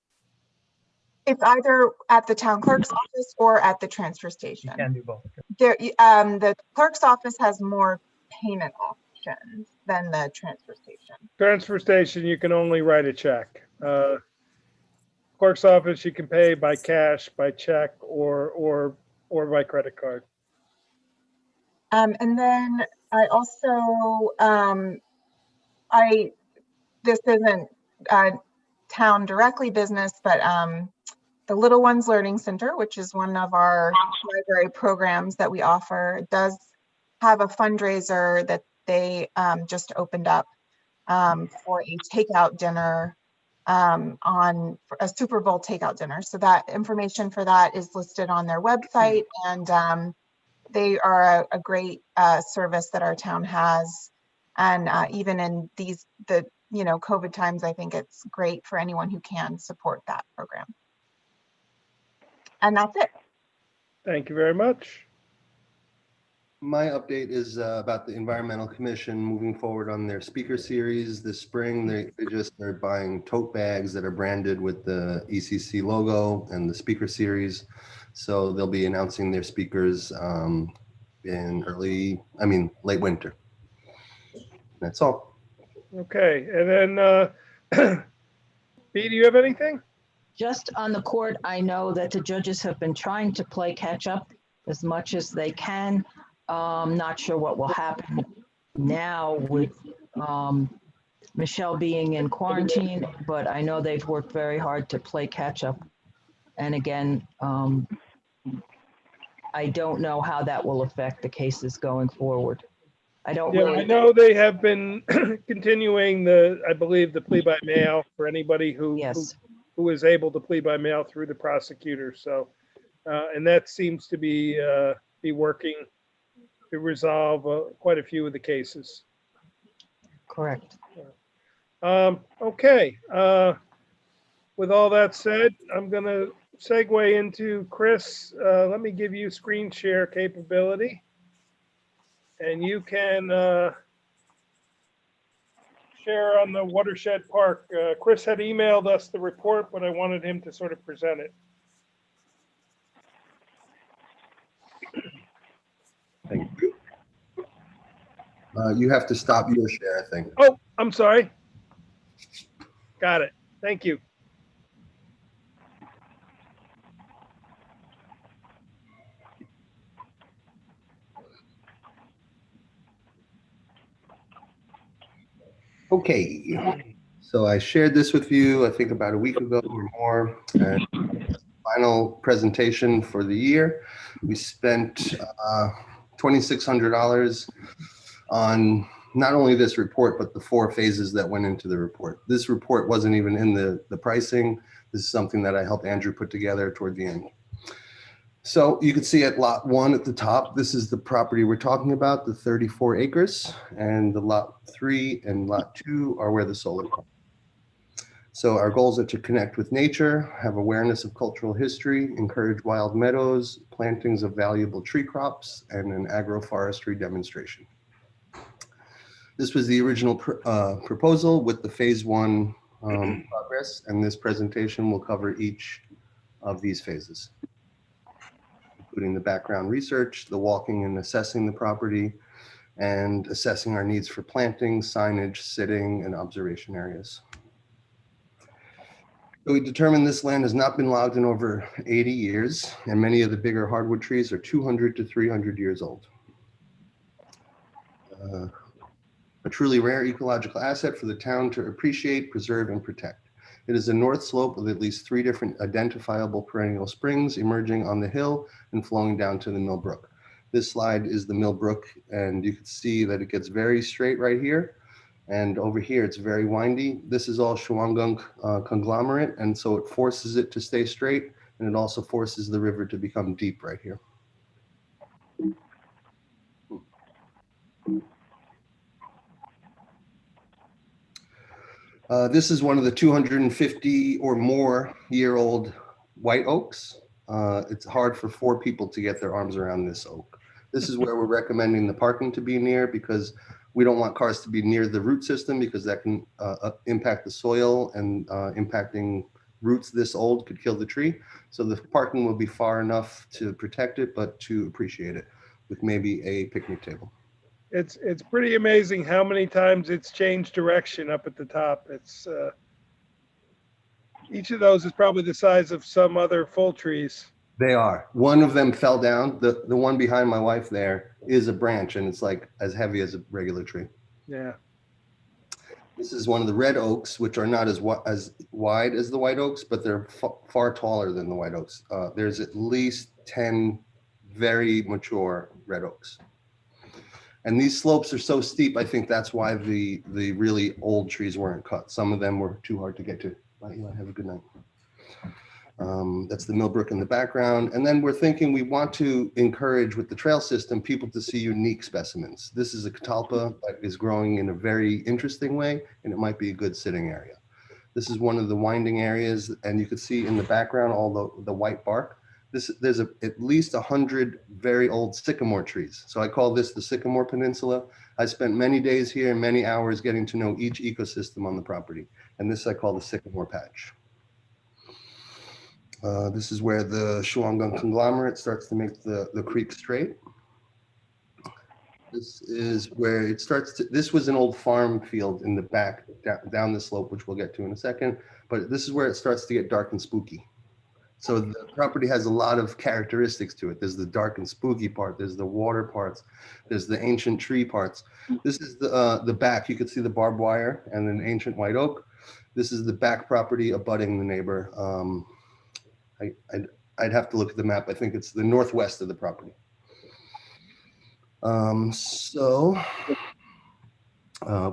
It's either at the town clerk's office or at the transfer station. You can do both. The clerk's office has more payment options than the transfer station. transfer station, you can only write a check. Clerk's office, you can pay by cash, by check, or by credit card. And then I also, this isn't town directly business, but the Little Ones Learning Center, which is one of our library programs that we offer, does have a fundraiser that they just opened up for a takeout dinner, on a Super Bowl takeout dinner. So that information for that is listed on their website, and they are a great service that our town has. And even in the COVID times, I think it's great for anyone who can support that program. And that's it. Thank you very much. My update is about the Environmental Commission moving forward on their speaker series this spring. They just are buying tote bags that are branded with the ECC logo and the speaker series. So they'll be announcing their speakers in late winter. That's all. Okay, and then B, do you have anything? Just on the court, I know that the judges have been trying to play catch up as much as they can. Not sure what will happen now with Michelle being in quarantine, but I know they've worked very hard to play catch up. And again, I don't know how that will affect the cases going forward. I know they have been continuing I believe the plea by mail for anybody who is able to plea by mail through the prosecutor. So, and that seems to be working to resolve quite a few of the cases. Correct. Okay. With all that said, I'm going to segue into Chris. Let me give you screen share capability. And you can share on the Watershed Park. Chris had emailed us the report, but I wanted him to sort of present it. Thank you. You have to stop your share, I think. Oh, I'm sorry. Got it. Thank you. Okay, so I shared this with you, I think about a week ago or more. Final presentation for the year. We spent $2,600 on not only this report, but the 4 phases that went into the report. This report wasn't even in the pricing. This is something that I helped Andrew put together toward the end. So you can see at lot 1 at the top, this is the property we're talking about, the 34 acres, and the lot 3 and lot 2 are where the solar. So our goals are to connect with nature, have awareness of cultural history, encourage wild meadows, plantings of valuable tree crops, and an agroforestry demonstration. This was the original proposal with the phase one progress, and this presentation will cover each of these phases, including the background research, the walking and assessing the property, and assessing our needs for planting, signage, sitting, and observation areas. So we determined this land has not been logged in over 80 years, and many of the bigger hardwood trees are 200 to 300 years old. A truly rare ecological asset for the town to appreciate, preserve, and protect. It is a north slope with at least 3 different identifiable perennial springs emerging on the hill and flowing down to the Mill Brook. This slide is the Mill Brook, and you can see that it gets very straight right here. And over here, it's very windy. This is all Shawangunk conglomerate, and so it forces it to stay straight, and it also forces the river to become deep right here. This is one of the 250 or more year-old white oaks. It's hard for 4 people to get their arms around this oak. This is where we're recommending the parking to be near, because we don't want cars to be near the root system, because that can impact the soil, and impacting roots this old could kill the tree. So the parking will be far enough to protect it, but to appreciate it, with maybe a picnic table. It's pretty amazing how many times it's changed direction up at the top. It's each of those is probably the size of some other full trees. They are. One of them fell down. The one behind my wife there is a branch, and it's like as heavy as a regular tree. Yeah. This is one of the red oaks, which are not as wide as the white oaks, but they're far taller than the white oaks. There's at least 10 very mature red oaks. And these slopes are so steep, I think that's why the really old trees weren't cut. Some of them were too hard to get to. Bye, Eli, have a good night. That's the Millbrook in the background. And then we're thinking we want to encourage, with the trail system, people to see unique specimens. This is a catalpa that is growing in a very interesting way, and it might be a good sitting area. This is one of the winding areas, and you can see in the background all the white bark. There's at least 100 very old sycamore trees. So I call this the Sycamore Peninsula. I spent many days here and many hours getting to know each ecosystem on the property. And this I call the Sycamore Patch. This is where the Shawangunk conglomerate starts to make the creek straight. This is where it starts to, this was an old farm field in the back, down the slope, which we'll get to in a second. But this is where it starts to get dark and spooky. So the property has a lot of characteristics to it. There's the dark and spooky part. There's the water parts. There's the ancient tree parts. This is the back. You can see the barbed wire and an ancient white oak. This is the back property abutting the neighbor. I'd have to look at the map. I think it's the northwest of the property.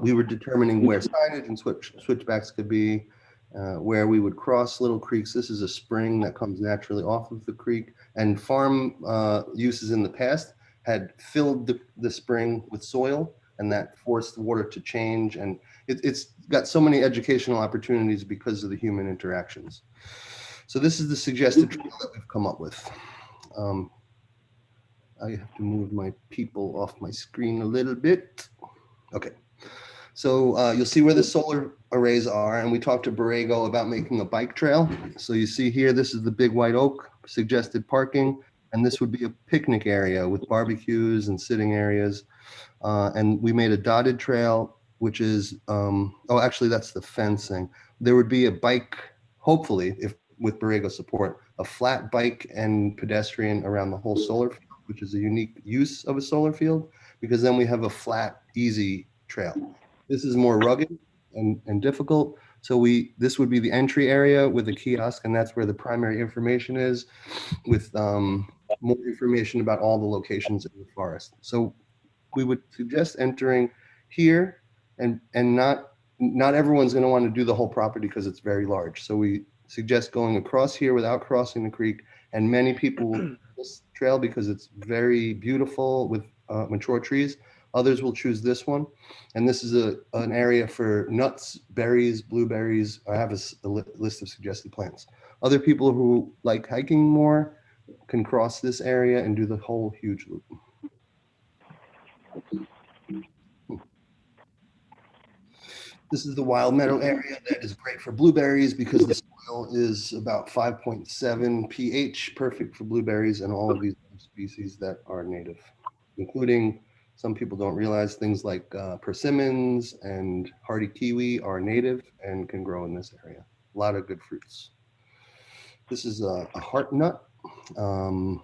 We were determining where signage and switchbacks could be. Where we would cross little creeks. This is a spring that comes naturally off of the creek, and farm uses in the past had filled the spring with soil, and that forced the water to change. And it's got so many educational opportunities because of the human interactions. So this is the suggested trail that we've come up with. I have to move my people off my screen a little bit. Okay. So you'll see where the solar arrays are, and we talked to Borrego about making a bike trail. So you see here, this is the big white oak, suggested parking, and this would be a picnic area with barbecues and sitting areas. And we made a dotted trail, which is, oh, actually that's the fencing. There would be a bike, hopefully, if with Borrego support, a flat bike and pedestrian around the whole solar field, which is a unique use of a solar field, because then we have a flat, easy trail. This is more rugged and difficult. So this would be the entry area with a kiosk, and that's where the primary information is, with more information about all the locations in the forest. So we would suggest entering here, and not everyone's going to want to do the whole property because it's very large. So we suggest going across here without crossing the creek, and many people will do this trail because it's very beautiful with mature trees. Others will choose this one. And this is an area for nuts, berries, blueberries. I have a list of suggested plants. Other people who like hiking more can cross this area and do the whole huge loop. This is the wild meadow area that is great for blueberries because the soil is about 5.7 pH, perfect for blueberries and all of these species that are native, including some people don't realize things like persimmons and hardy kiwi are native and can grow in this area. A lot of good fruits. This is a heart nut.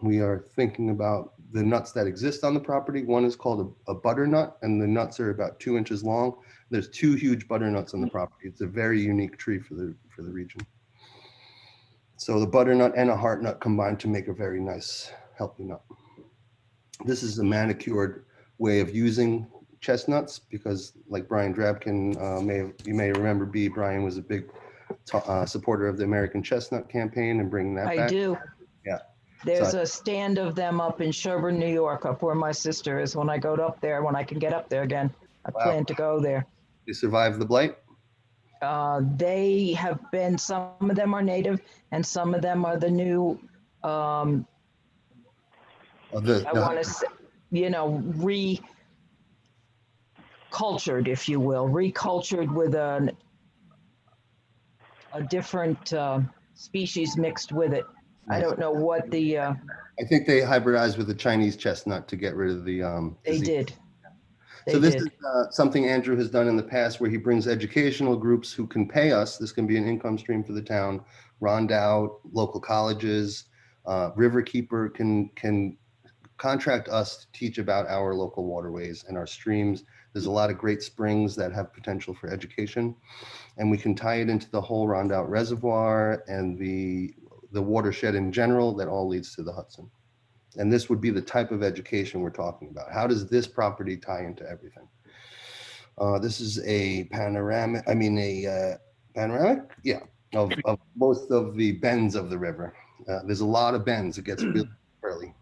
We are thinking about the nuts that exist on the property. One is called a butternut, and the nuts are about 2 inches long. There's 2 huge butternuts on the property. It's a very unique tree for the region. So the butternut and a heart nut combine to make a very nice, healthy nut. This is a manicured way of using chestnuts because, like Brian Drabkin, you may remember, Brian was a big supporter of the American Chestnut Campaign and bringing that back. I do. Yeah. There's a stand of them up in Sherburne, New York, up where my sister is. When I go up there, when I can get up there again, I plan to go there. They survived the blight? They have been, some of them are native and some of them are the new, I want to say, recultured, if you will, recultured with a different species mixed with it. I don't know what the. I think they hybridized with the Chinese chestnut to get rid of the. They did. So this is something Andrew has done in the past where he brings educational groups who can pay us. This can be an income stream for the town. Rondout, local colleges, Riverkeeper can contract us to teach about our local waterways and our streams. There's a lot of great springs that have potential for education, and we can tie it into the whole Rondout Reservoir and the watershed in general that all leads to the Hudson. And this would be the type of education we're talking about. How does this property tie into everything? This is a panoramic, panoramic? Yeah, of most of the bends of the river. There's a lot of bends. It gets really early.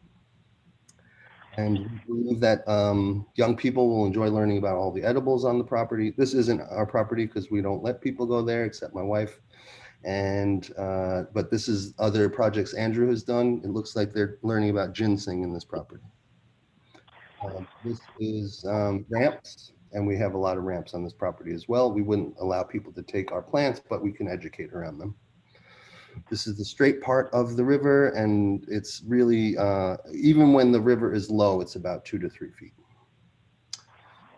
And we believe that young people will enjoy learning about all the edibles on the property. This isn't our property because we don't let people go there except my wife. And but this is other projects Andrew has done. It looks like they're learning about ginseng in this property. This is ramps, and we have a lot of ramps on this property as well. We wouldn't allow people to take our plants, but we can educate around them. This is the straight part of the river, and it's really, even when the river is low, it's about 2 to 3 feet.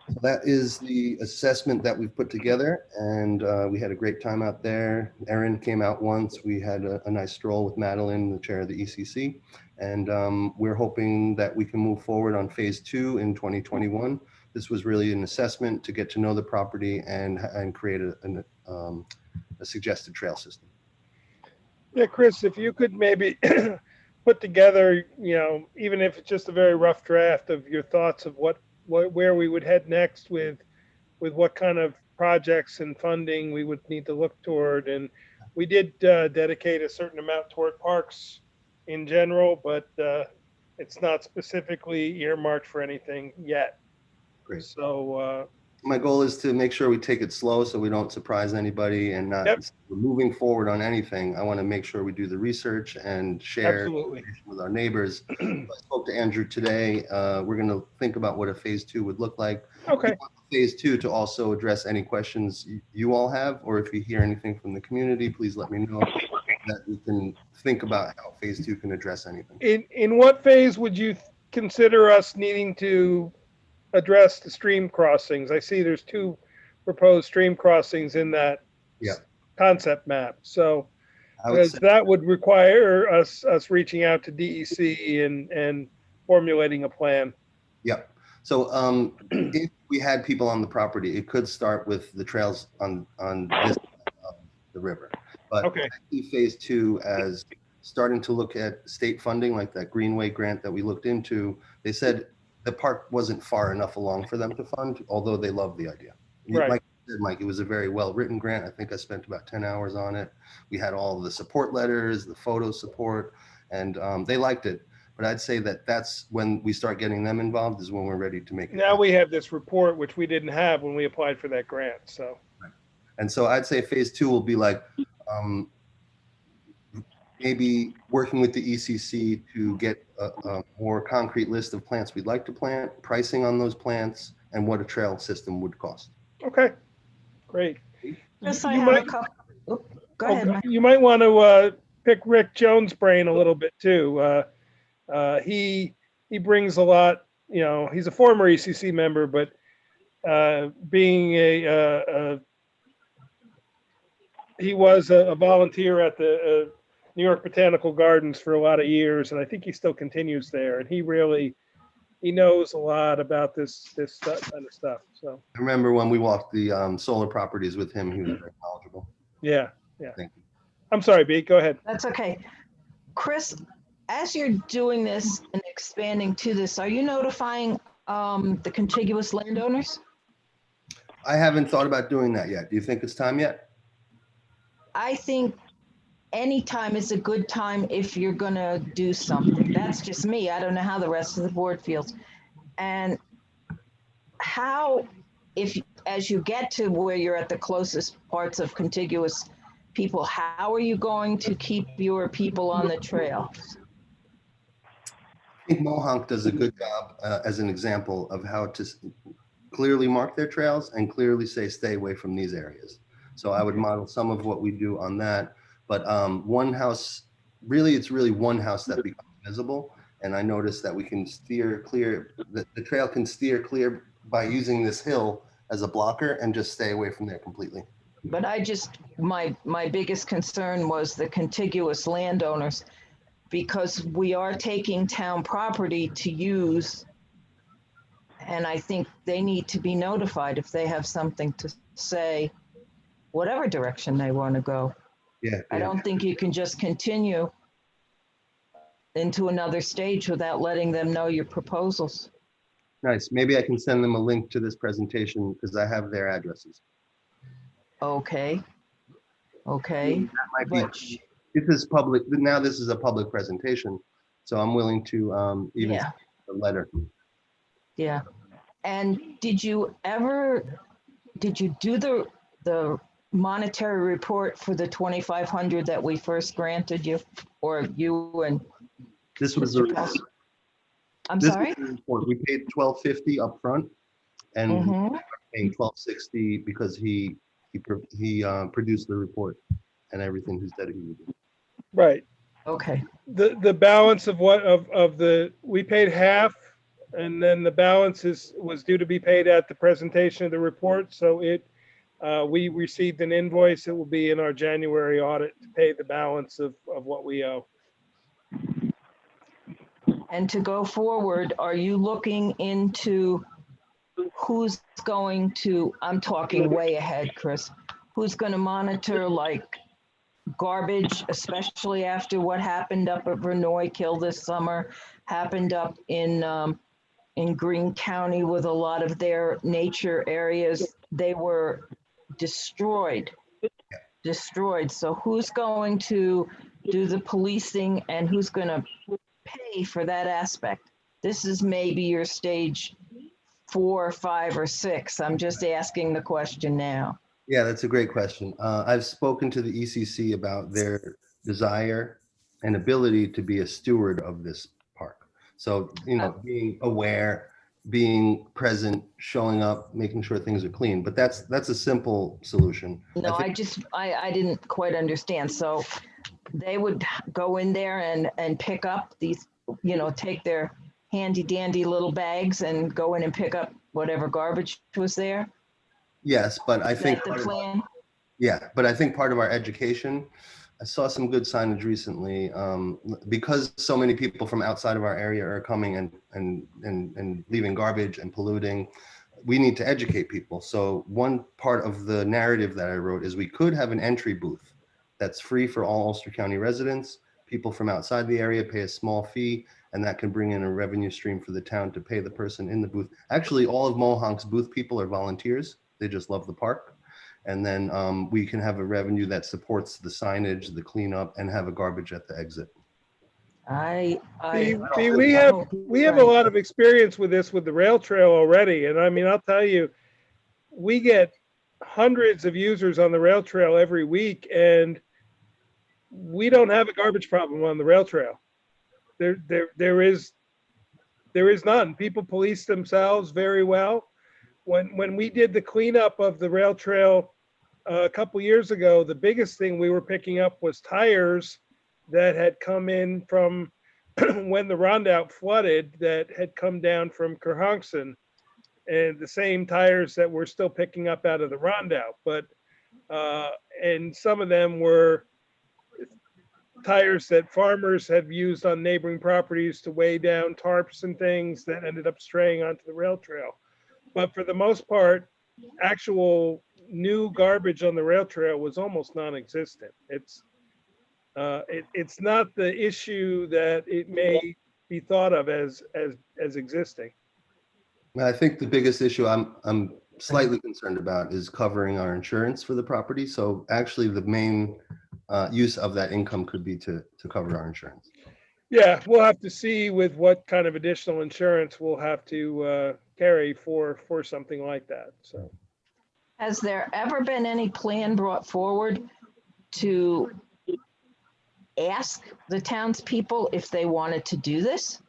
So that is the assessment that we've put together, and we had a great time out there. Erin came out once. We had a nice stroll with Madeline, the chair of the ECC, and we're hoping that we can move forward on phase 2 in 2021. This was really an assessment to get to know the property and create a suggested trail system. Yeah, Chris, if you could maybe put together, even if it's just a very rough draft of your thoughts of where we would head next with what kind of projects and funding we would need to look toward. And we did dedicate a certain amount toward parks in general, but it's not specifically earmarked for anything yet. Great. So my goal is to make sure we take it slow so we don't surprise anybody and not moving forward on anything. I want to make sure we do the research and share with our neighbors. I spoke to Andrew today. We're going to think about what a phase 2 would look like. Okay. Phase 2 to also address any questions you all have, or if you hear anything from the community, please let me know that we can think about how phase 2 can address anything. In what phase would you consider us needing to address the stream crossings? I see there's 2 proposed stream crossings in that concept map. So that would require us reaching out to DEC and formulating a plan. Yep. So if we had people on the property, it could start with the trails on this the river. But I see phase 2 as starting to look at state funding, like that Greenway grant that we looked into. They said the park wasn't far enough along for them to fund, although they love the idea. Right. Like you said, Mike, it was a very well-written grant. I think I spent about 10 hours on it. We had all the support letters, the photo support, and they liked it. But I'd say that that's when we start getting them involved is when we're ready to make it. Now we have this report, which we didn't have when we applied for that grant, so. And so I'd say phase 2 will be like maybe working with the ECC to get a more concrete list of plants we'd like to plant, pricing on those plants, and what a trail system would cost. Okay, great. Chris, I You have a might- couple. Go ahead, Mike. You might want to pick Rick Jones' brain a little bit too. He brings a lot. You know, he's a former ECC member, but being he was a volunteer at the New York Botanical Gardens for a lot of years, and I think he still continues there. And he knows a lot about this kind of stuff. So I remember when we walked the solar properties with him, he was very knowledgeable. yeah. Thank you. I'm sorry, Beat. Go ahead. That's okay. Chris, as you're doing this and expanding to this, are you notifying the contiguous landowners? I haven't thought about doing that yet. Do you think it's time yet? I think any time is a good time if you're gonna do something. That's just me. I don't know how the rest of the board feels. And how, if, as you get to where you're at the closest parts of contiguous people, how are you going to keep your people on the trail? I think Mohonk does a good job as an example of how to clearly mark their trails and clearly say, stay away from these areas. So I would model some of what we do on that. But one house, really, it's really one house that becomes visible. And I noticed that we can steer clear, the trail can steer clear by using this hill as a blocker and just stay away from there completely. But my biggest concern was the contiguous landowners, because we are taking town property to use. And I think they need to be notified if they have something to say, whatever direction they want to go. Yeah. I don't think you can just continue into another stage without letting them know your proposals. Nice. Maybe I can send them a link to this presentation because I have their addresses. Okay. Okay. That might be, But this is public, now this is a public presentation, so I'm willing to even yeah, send a letter. yeah. And did you do the monetary report for the 2,500 that we first granted you, or you and This was Mr. the, Pels- I'm this sorry? was the report. We paid $1,250 up front and Mhm. paying $1,260 because he produced the report and everything he said he would do. Right. Okay, The balance of we paid half, and then the balance was due to be paid at the presentation of the report. So we received an invoice. It will be in our January audit to pay the balance of what we owe. and to go forward, are you looking into who's going to, I'm talking way ahead, Chris, who's going to monitor like garbage, especially after what happened up at Verneuil Kill this summer, happened up in Greene County with a lot of their nature areas. They were destroyed. So who's going to do the policing and who's going to pay for that aspect? This is maybe your stage 4, 5, or 6. I'm just asking the question now. Yeah, that's a great question. I've spoken to the ECC about their desire and ability to be a steward of this park. So, being aware, being present, showing up, making sure things are clean. But that's a simple solution. No, I didn't quite understand. So they would go in there and pick up these, take their handy dandy little bags and go in and pick up whatever garbage was there? Yes, but I Is think that the plan? but I think part of our education, I saw some good signage recently, because so many people from outside of our area are coming and leaving garbage and polluting. We need to educate people. So one part of the narrative that I wrote is we could have an entry booth that's free for all Ulster County residents. People from outside the area pay a small fee, and that can bring in a revenue stream for the town to pay the person in the booth. Actually, all of Mohonk's booth people are volunteers. They just love the park. And then we can have a revenue that supports the signage, the cleanup, and have a garbage at the exit. See, we have a lot of experience with this with the rail trail already. And I mean, I'll tell you, we get hundreds of users on the rail trail every week, and we don't have a garbage problem on the rail trail. There is none. People police themselves very well. When we did the cleanup of the rail trail a couple years ago, the biggest thing we were picking up was tires that had come in from when the Rondout flooded, that had come down from Kerhonkson, and the same tires that we're still picking up out of the Rondout. But and some of them were tires that farmers had used on neighboring properties to weigh down tarps and things that ended up straying onto the rail trail. But for the most part, actual new garbage on the rail trail was almost non-existent. It's not the issue that it may be thought of as existing. I think the biggest issue I'm slightly concerned about is covering our insurance for the property. So actually the main use of that income could be to cover our insurance. Yeah, we'll have to see with what kind of additional insurance we'll have to carry for something like that. So, Has there ever been any plan brought forward to ask the townspeople if they wanted to do this?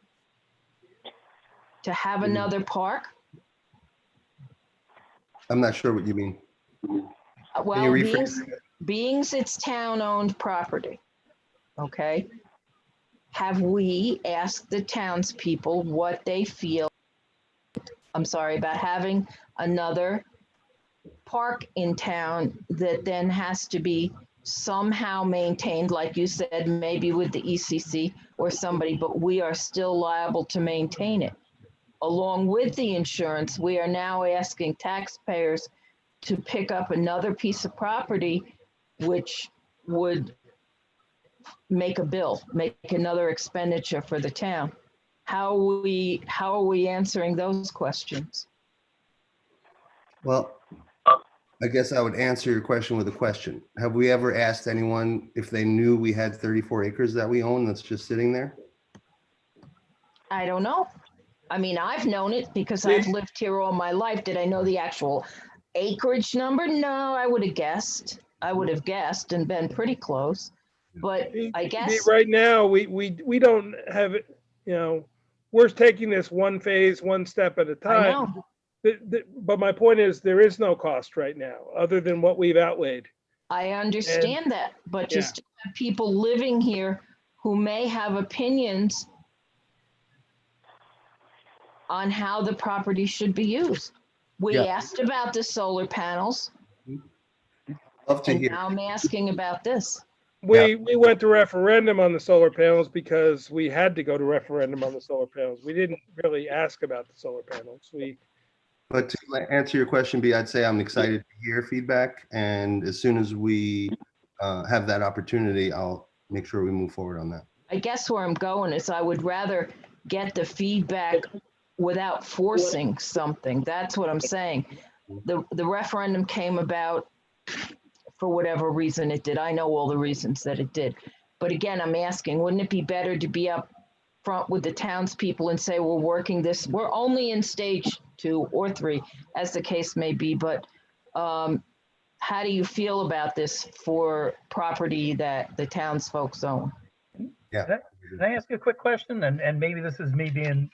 To have another park? I'm not sure what you mean. Well, being it's town-owned property, okay? Have we asked the townspeople what they feel, I'm sorry, about having another park in town that then has to be somehow maintained, like you said, maybe with the ECC or somebody, but we are still liable to maintain it. Along with the insurance, we are now asking taxpayers to pick up another piece of property, which would make a bill, make another expenditure for the town. How are we answering those questions? Well, I guess I would answer your question with a question. Have we ever asked anyone if they knew we had 34 acres that we own that's just sitting there? I don't know. I mean, I've known it because I've lived here all my life. Did I know the actual acreage number? No, I would have guessed. I would have guessed and been pretty close. But I guess right now we don't have it. You know, we're taking this one phase, one step at a time. I know. But my point is, there is no cost right now other than what we've outlaid. I understand that, but just people living here who may have opinions on how the property should be used. We asked about the solar panels. Love to and hear. now I'm asking about this. We went to referendum on the solar panels because we had to go to referendum on the solar panels. We didn't really ask about the solar panels. But to answer your question, B, I'd say I'm excited to hear feedback. And as soon as we have that opportunity, I'll make sure we move forward on that. I guess where I'm going is I would rather get the feedback without forcing something. That's what I'm saying. The referendum came about for whatever reason it did. I know all the reasons that it did. But again, I'm asking, wouldn't it be better to be up front with the townspeople and say, we're working this, we're only in stage 2 or 3, as the case may be, but how do you feel about this for property that the townsfolk own? Yeah. Can I ask you a quick question? And maybe this is me being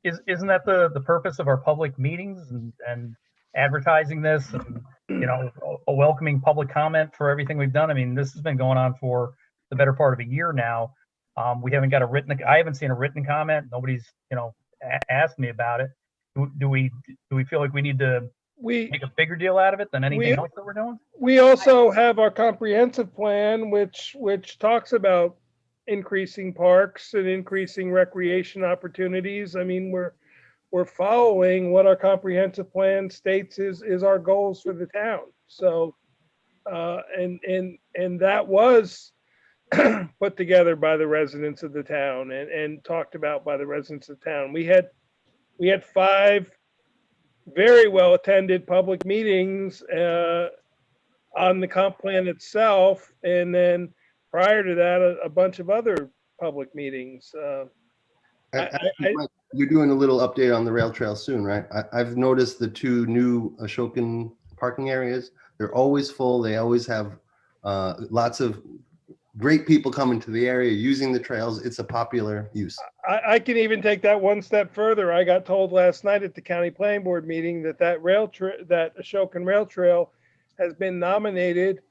isn't that the purpose of our public meetings and advertising this and, you know, a welcoming public comment for everything we've done? I mean, this has been going on for the better part of a year now. We haven't got I haven't seen a written comment. Nobody's, you know, asked me about it. Do we feel like we need to make a bigger deal out of it than anything else that we're doing? We also have our comprehensive plan, which talks about increasing parks and increasing recreation opportunities. I mean, we're following what our comprehensive plan states is our goals for the town. So, and that was put together by the residents of the town and talked about by the residents of the town. We had 5 very well attended public meetings on the comp plan itself, and then prior to that, a bunch of other public meetings. Actually, Mike, you're doing a little update on the rail trail soon, right? I've noticed the two new Ashokan parking areas. They're always full. They always have lots of great people coming to the area using the trails. It's a popular use. I can even take that one step further. I got told last night at the county planning board meeting that that Ashokan Rail Trail has been nominated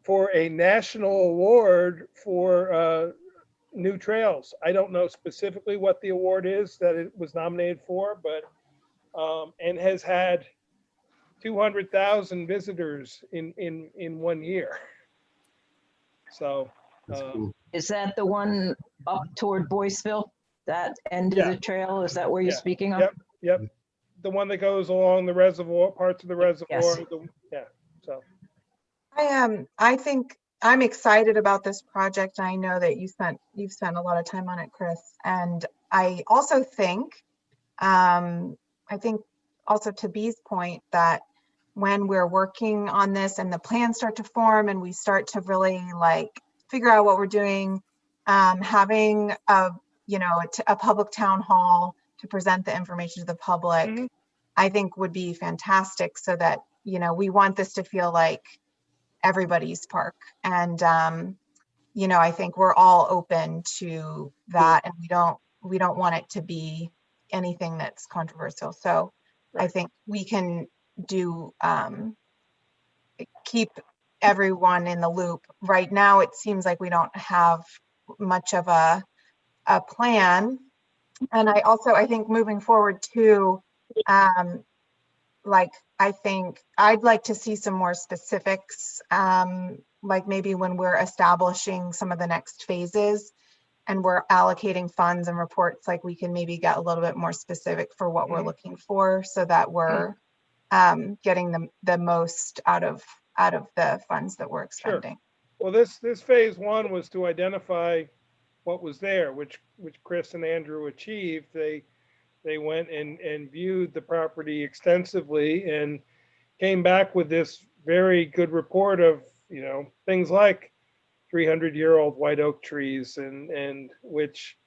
for a national award for new trails. I don't know specifically what the award is that it was nominated for, but and has had 200,000 visitors in 1 year. So That's cool. Is that the one up toward Boyceville? That end of Yeah. the trail? Is that where you're Yeah. speaking of? Yep. The one that goes along the reservoir, parts of the reservoir. Yeah. So I think I'm excited about this project. I know that you've spent a lot of time on it, Chris. And I also think, I think also to B's point that when we're working on this and the plans start to form and we start to really like figure out what we're doing, having a public town hall to present the information to the public, Mhm. I think would be fantastic, so that, we want this to feel like everybody's park. And I think we're all open to that, and we don't want it to be anything that's controversial. So I Right. think we can do keep everyone in the loop. Right now, it seems like we don't have much of a plan. And I think moving forward too, like, I think I'd like to see some more specifics, like maybe when we're establishing some of the next phases and we're allocating funds and reports, like we can maybe get a little bit more specific for what we're looking for, so that we're getting the most out of the funds that we're expending. Well, this phase one was to identify what was there, which Chris and Andrew achieved. They went and viewed the property extensively and came back with this very good report of, things like 300-year-old white oak trees, and which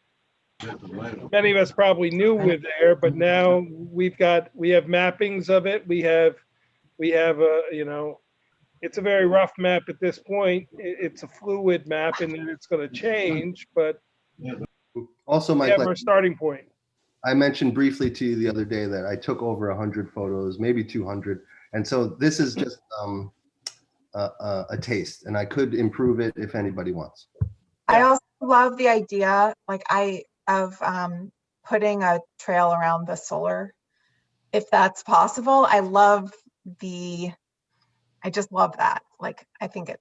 many of us probably knew were there, but now we have mappings of it. We have it's a very rough map at this point. It's a fluid map, and then it's going to change, but Also, we Mike, have like our starting point. I mentioned briefly to you the other day that I took over 100 photos, maybe 200. And so this is just a taste, and I could improve it if anybody wants. I also love the idea, like of putting a trail around the solar, if that's possible. I just love that. Like, I think it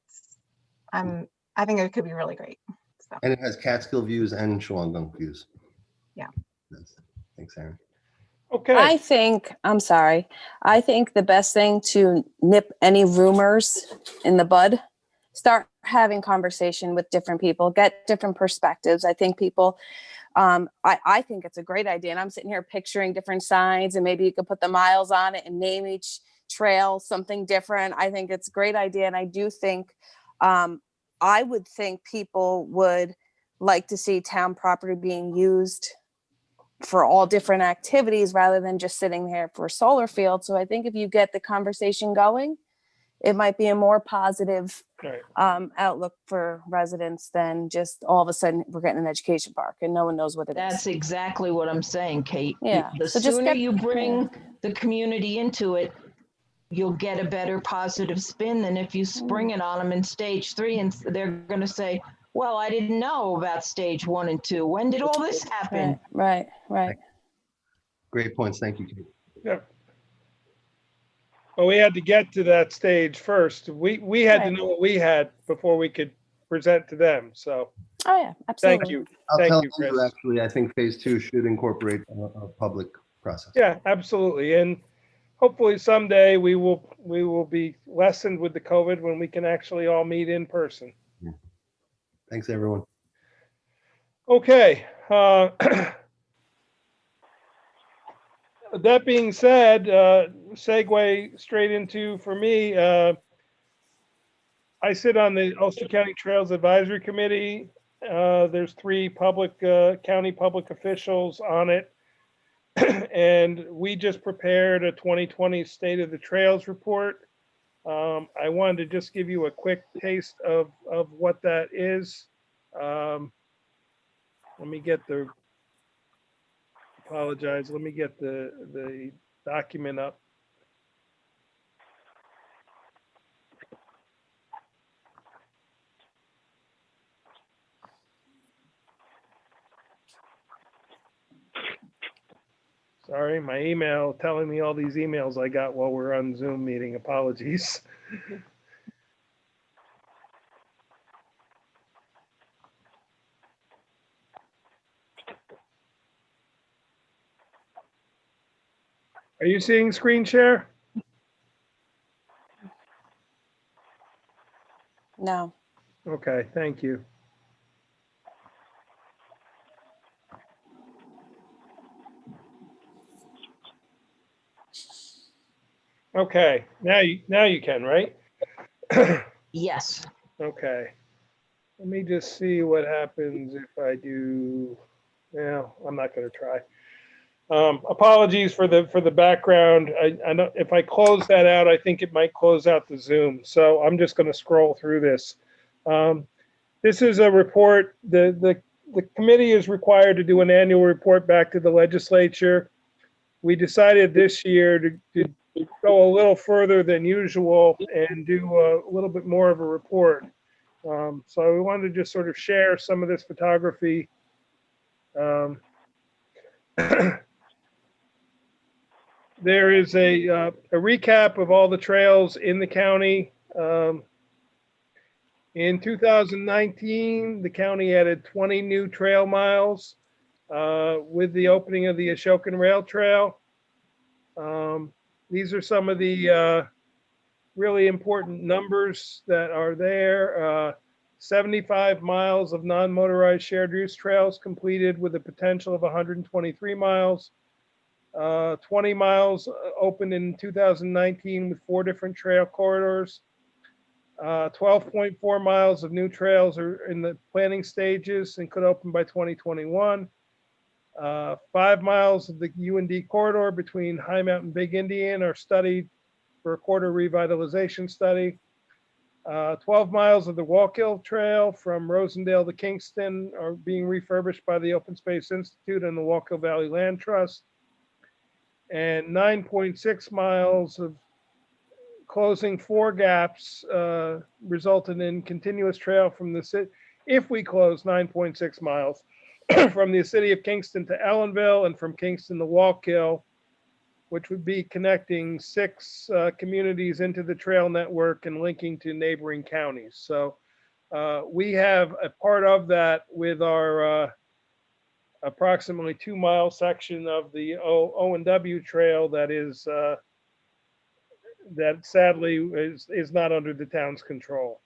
could be really great. So, And it has Catskill views and Shawangunk views. Yeah. Thanks, Aaron. Okay. I think the best thing to nip any rumors in the bud, start having conversation with different people, get different perspectives. I think people, I think it's a great idea. And I'm sitting here picturing different signs, and maybe you could put the miles on it and name each trail something different. I think it's a great idea. And I do think, I would think people would like to see town property being used for all different activities rather than just sitting there for a solar field. So I think if you get the conversation going, it might be a more positive Right. outlook for residents than just all of a sudden we're getting an education park and no one knows what it is. That's exactly what I'm saying, Kate. Yeah. The So just sooner get- you bring the community into it, you'll get a better positive spin than if you spring it on them in stage 3 and they're going to say, well, I didn't know about stage 1 and 2. When did all this happen? Right. Great points. Thank you, Kate. Yeah. Well, we had to get to that stage first. We had to Right. know what we had before we could present to them. So Oh yeah, absolutely. thank you. I'll Thank tell you, Andrew, Chris. actually, I think phase 2 should incorporate a public process. Yeah, absolutely. And hopefully someday we will be lessened with the COVID when we can actually all meet in person. Thanks, everyone. Okay. That being said, segue straight into, for me, I sit on the Ulster County Trails Advisory Committee. There's three county public officials on it. And we just prepared a 2020 State of the Trails report. I wanted to just give you a quick taste of what that is. Let me get the, apologize, let me get the document up. Sorry, my email telling me all these emails I got while we're on Zoom meeting. Apologies. Are you seeing screen share? No. Okay, thank you. Okay, now you can, right? Yes. Okay. Let me just see what happens if I do. Well, I'm not going to try. Apologies for the background. I know if I close that out, I think it might close out the Zoom. So I'm just going to scroll through this. This is a report. The committee is required to do an annual report back to the legislature. We decided this year to go a little further than usual and do a little bit more of a report. So we wanted to just sort of share some of this photography. There is a recap of all the trails in the county. In 2019, the county added 20 new trail miles with the opening of the Ashokan Rail Trail. These are some of the really important numbers that are there. 75 miles of non-motorized shared use trails completed with a potential of 123 miles. 20 miles opened in 2019 with 4 different trail corridors. 12.4 miles of new trails are in the planning stages and could open by 2021. 5 miles of the U&D corridor between High Mountain and Big Indian are studied for a corridor revitalization study. 12 miles of the Wallkill Trail from Rosendale to Kingston are being refurbished by the Open Space Institute and the Wallkill Valley Land Trust. And 9.6 miles of closing 4 gaps resulted in continuous trail from the city. If we close 9.6 miles from the city of Kingston to Ellenville and from Kingston to Wallkill, which would be connecting 6 communities into the trail network and linking to neighboring counties. So we have a part of that with our approximately 2-mile section of the O&W trail that is that sadly is not under the town's control.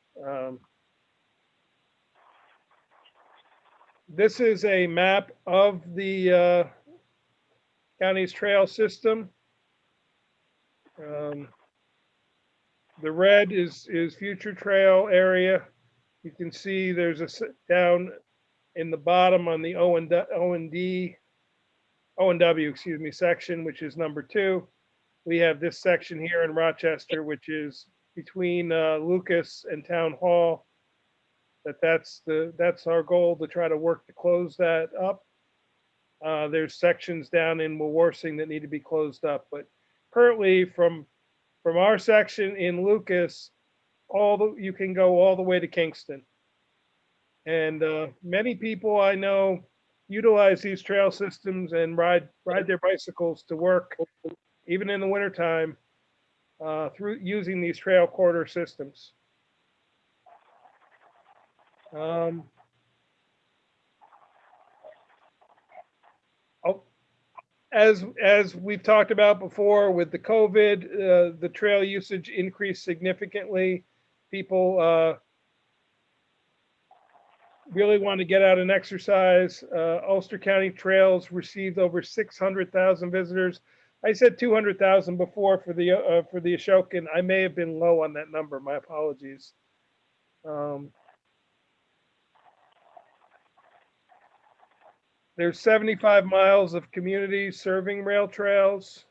This is a map of the county's trail system. The red is future trail area. You can see there's a down in the bottom on the O&W, excuse me, section, which is number 2. We have this section here in Rochester, which is between Lucas and Town Hall. That's our goal, to try to work to close that up. There's sections down in Wawarsing that need to be closed up, but currently from our section in Lucas, you can go all the way to Kingston. And many people I know utilize these trail systems and ride their bicycles to work, even in the wintertime, through using these trail corridor systems. As we've talked about before, with the COVID, the trail usage increased significantly. People really want to get out and exercise. Ulster County trails received over 600,000 visitors. I said 200,000 before for the Ashokan. I may have been low on that number. My apologies. There's 75 miles of communities serving rail trails.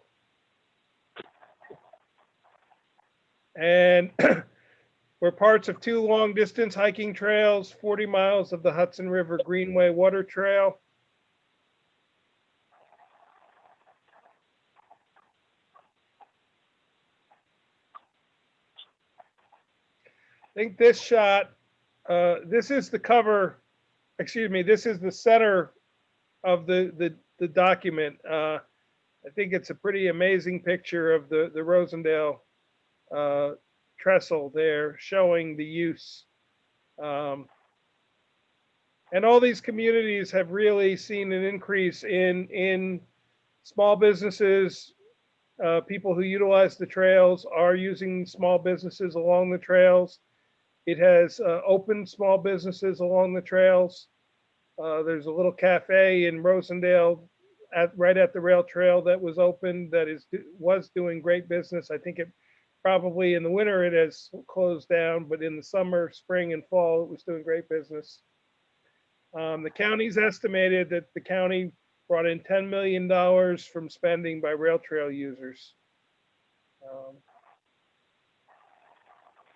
And we're parts of 2 long distance hiking trails, 40 miles of the Hudson River Greenway Water Trail. I think this shot, this is the cover, excuse me, this is the center of the document. I think it's a pretty amazing picture of the Rosendale trestle there showing the use. And all these communities have really seen an increase in small businesses. People who utilize the trails are using small businesses along the trails. It has opened small businesses along the trails. There's a little cafe in Rosendale right at the rail trail that was opened that was doing great business. I think it probably in the winter it has closed down, but in the summer, spring, and fall, it was doing great business. The county's estimated that the county brought in $10 million from spending by rail trail users.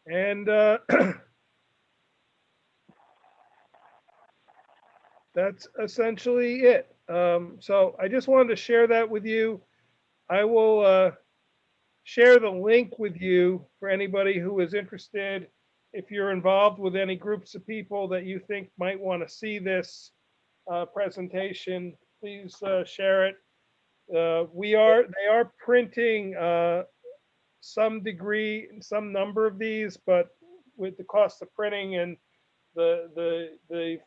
And that's essentially it. So I just wanted to share that with you. I will share the link with you for anybody who is interested. If you're involved with any groups of people that you think might want to see this presentation, please share it. They are printing some number of these, but with the cost of printing and the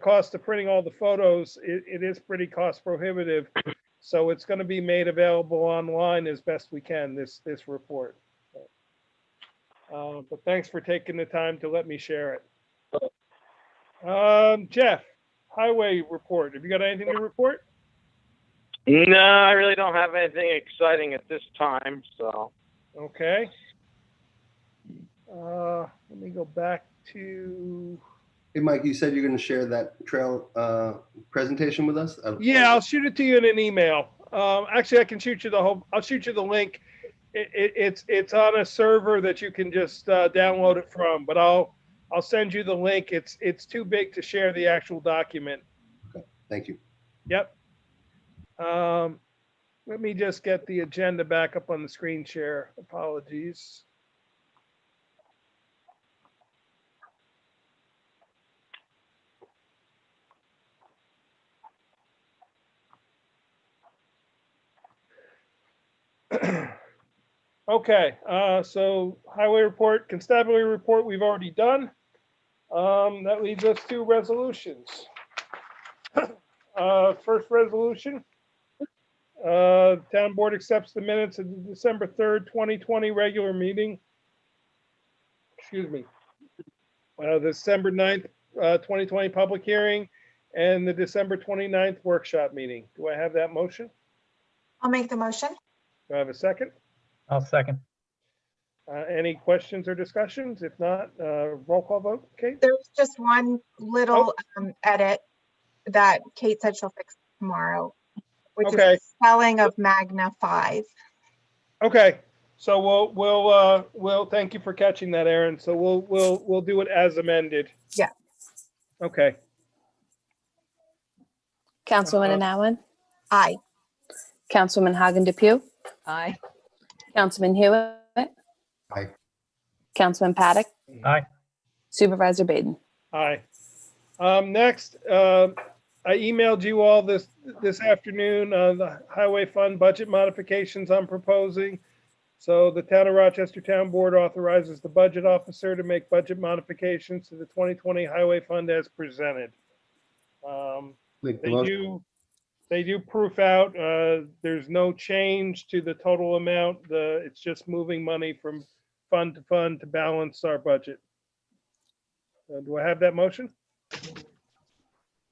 cost of printing all the photos, it is pretty cost prohibitive. So it's going to be made available online as best we can, this report. But thanks for taking the time to let me share it. Jeff, highway report. Have you got anything to report? No, I really don't have anything exciting at this time, so. Okay. Let me go back to. Hey, Mike, you said you're going to share that trail presentation with us? Yeah, I'll shoot it to you in an email. Actually, I can shoot you I'll shoot you the link. It's on a server that you can just download it from, but I'll send you the link. It's too big to share the actual document. Okay, thank you. Yep. Let me just get the agenda back up on the screen share. Apologies. Okay, so highway report, constabulary report, we've already done. That leads us to resolutions. First resolution, town board accepts the minutes of the December 3rd, 2020 regular meeting. Excuse me. The December 9th, 2020 public hearing and the December 29th workshop meeting. Do I have that motion? I'll make the motion. Do I have a second? I'll second. Any questions or discussions? If not, roll call vote, Kate? There's just one little edit that Kate said she'll fix tomorrow, which Okay. is spelling of Magna 5. Okay, so we'll thank you for catching that, Aaron. So we'll do it as amended. Yeah. Okay. Councilwoman Allen, Aye. Councilwoman Hagen Depew, Aye. Councilman Hewitt, Aye. Councilman Paddock, Aye. Supervisor Baden. Aye. Next, I emailed you all this afternoon the highway fund budget modifications I'm proposing. So the town of Rochester Town Board authorizes the budget officer to make budget modifications to the 2020 highway fund as presented. Make the motion. They do proof out. There's no change to the total amount. It's just moving money from fund to fund to balance our budget. Do I have that motion?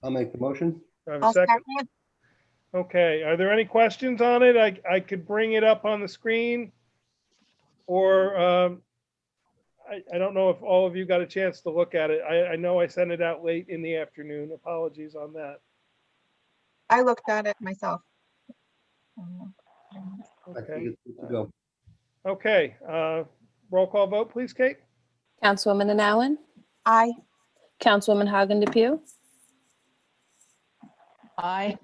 I'll make the motion. Do I have a I'll second? second. Okay, are there any questions on it? I could bring it up on the screen. Or I don't know if all of you got a chance to look at it. I know I sent it out late in the afternoon. Apologies on that. I looked at it myself. I think Okay, it's good to go. okay. Roll call vote, please, Kate? Councilwoman Allen, Aye. Councilwoman Hagen Depew, Aye.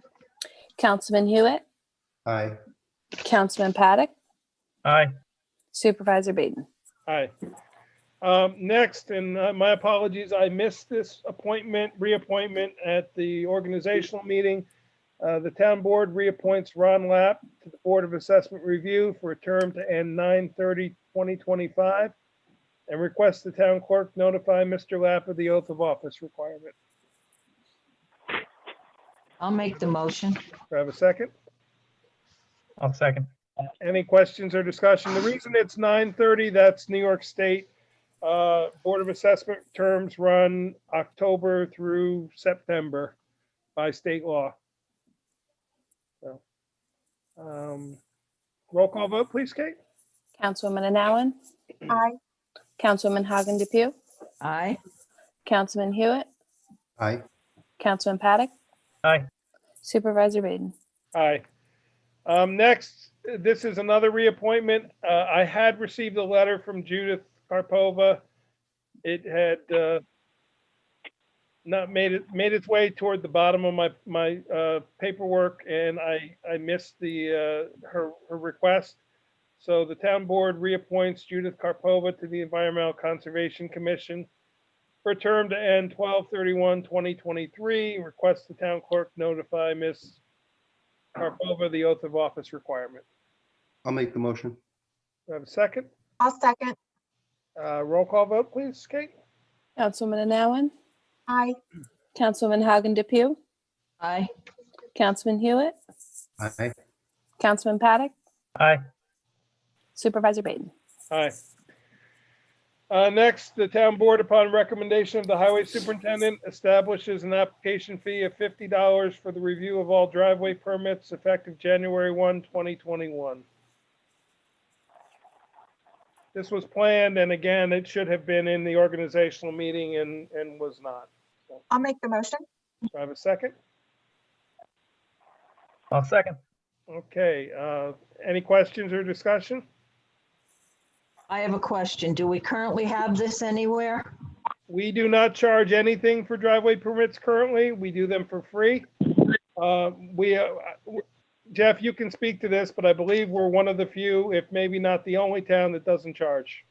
Councilman Hewitt, Aye. Councilman Paddock, Aye. Supervisor Baden. Aye. Next, and my apologies, I missed this reappointment at the organizational meeting. The town board reappoints Ron Lapp to the Board of Assessment Review for a term to end 9/30/2025, and requests the town clerk notify Mr. Lapp of the oath of office requirement. I'll make the motion. Do I have a second? I'll second. Any questions or discussion? The reason it's 9/30, that's New York State. Board of Assessment terms run October through September by state law. So, roll call vote, please, Kate? Councilwoman Allen, Aye. Councilwoman Hagen Depew, Aye. Councilman Hewitt, Aye. Councilman Paddock, Aye. Supervisor Baden. Aye. Next, this is another reappointment. I had received a letter from Judith Karpova. It had not made its way toward the bottom of my paperwork, and I missed her request. So the town board reappoints Judith Karpova to the Environmental Conservation Commission for a term to end 12/31/2023. Requests the town clerk notify Ms. Karpova the oath of office requirement. I'll make the motion. Do I have a second? I'll second. Roll call vote, please, Kate? Councilwoman Allen, Aye. Councilwoman Hagen Depew, Aye. Councilman Hewitt, Aye. Councilman Paddock, Aye. Supervisor Baden. Aye. Next, the town board, upon recommendation of the highway superintendent, establishes an application fee of $50 for the review of all driveway permits effective January 1, 2021. This was planned, and again, it should have been in the organizational meeting and was not. I'll make the motion. Do I have a second? I'll second. Okay, any questions or discussion? I have a question. Do we currently have this anywhere? We do not charge anything for driveway permits currently. We do them for free. Jeff, you can speak to this, but I believe we're one of the few, if maybe not the only town that doesn't charge.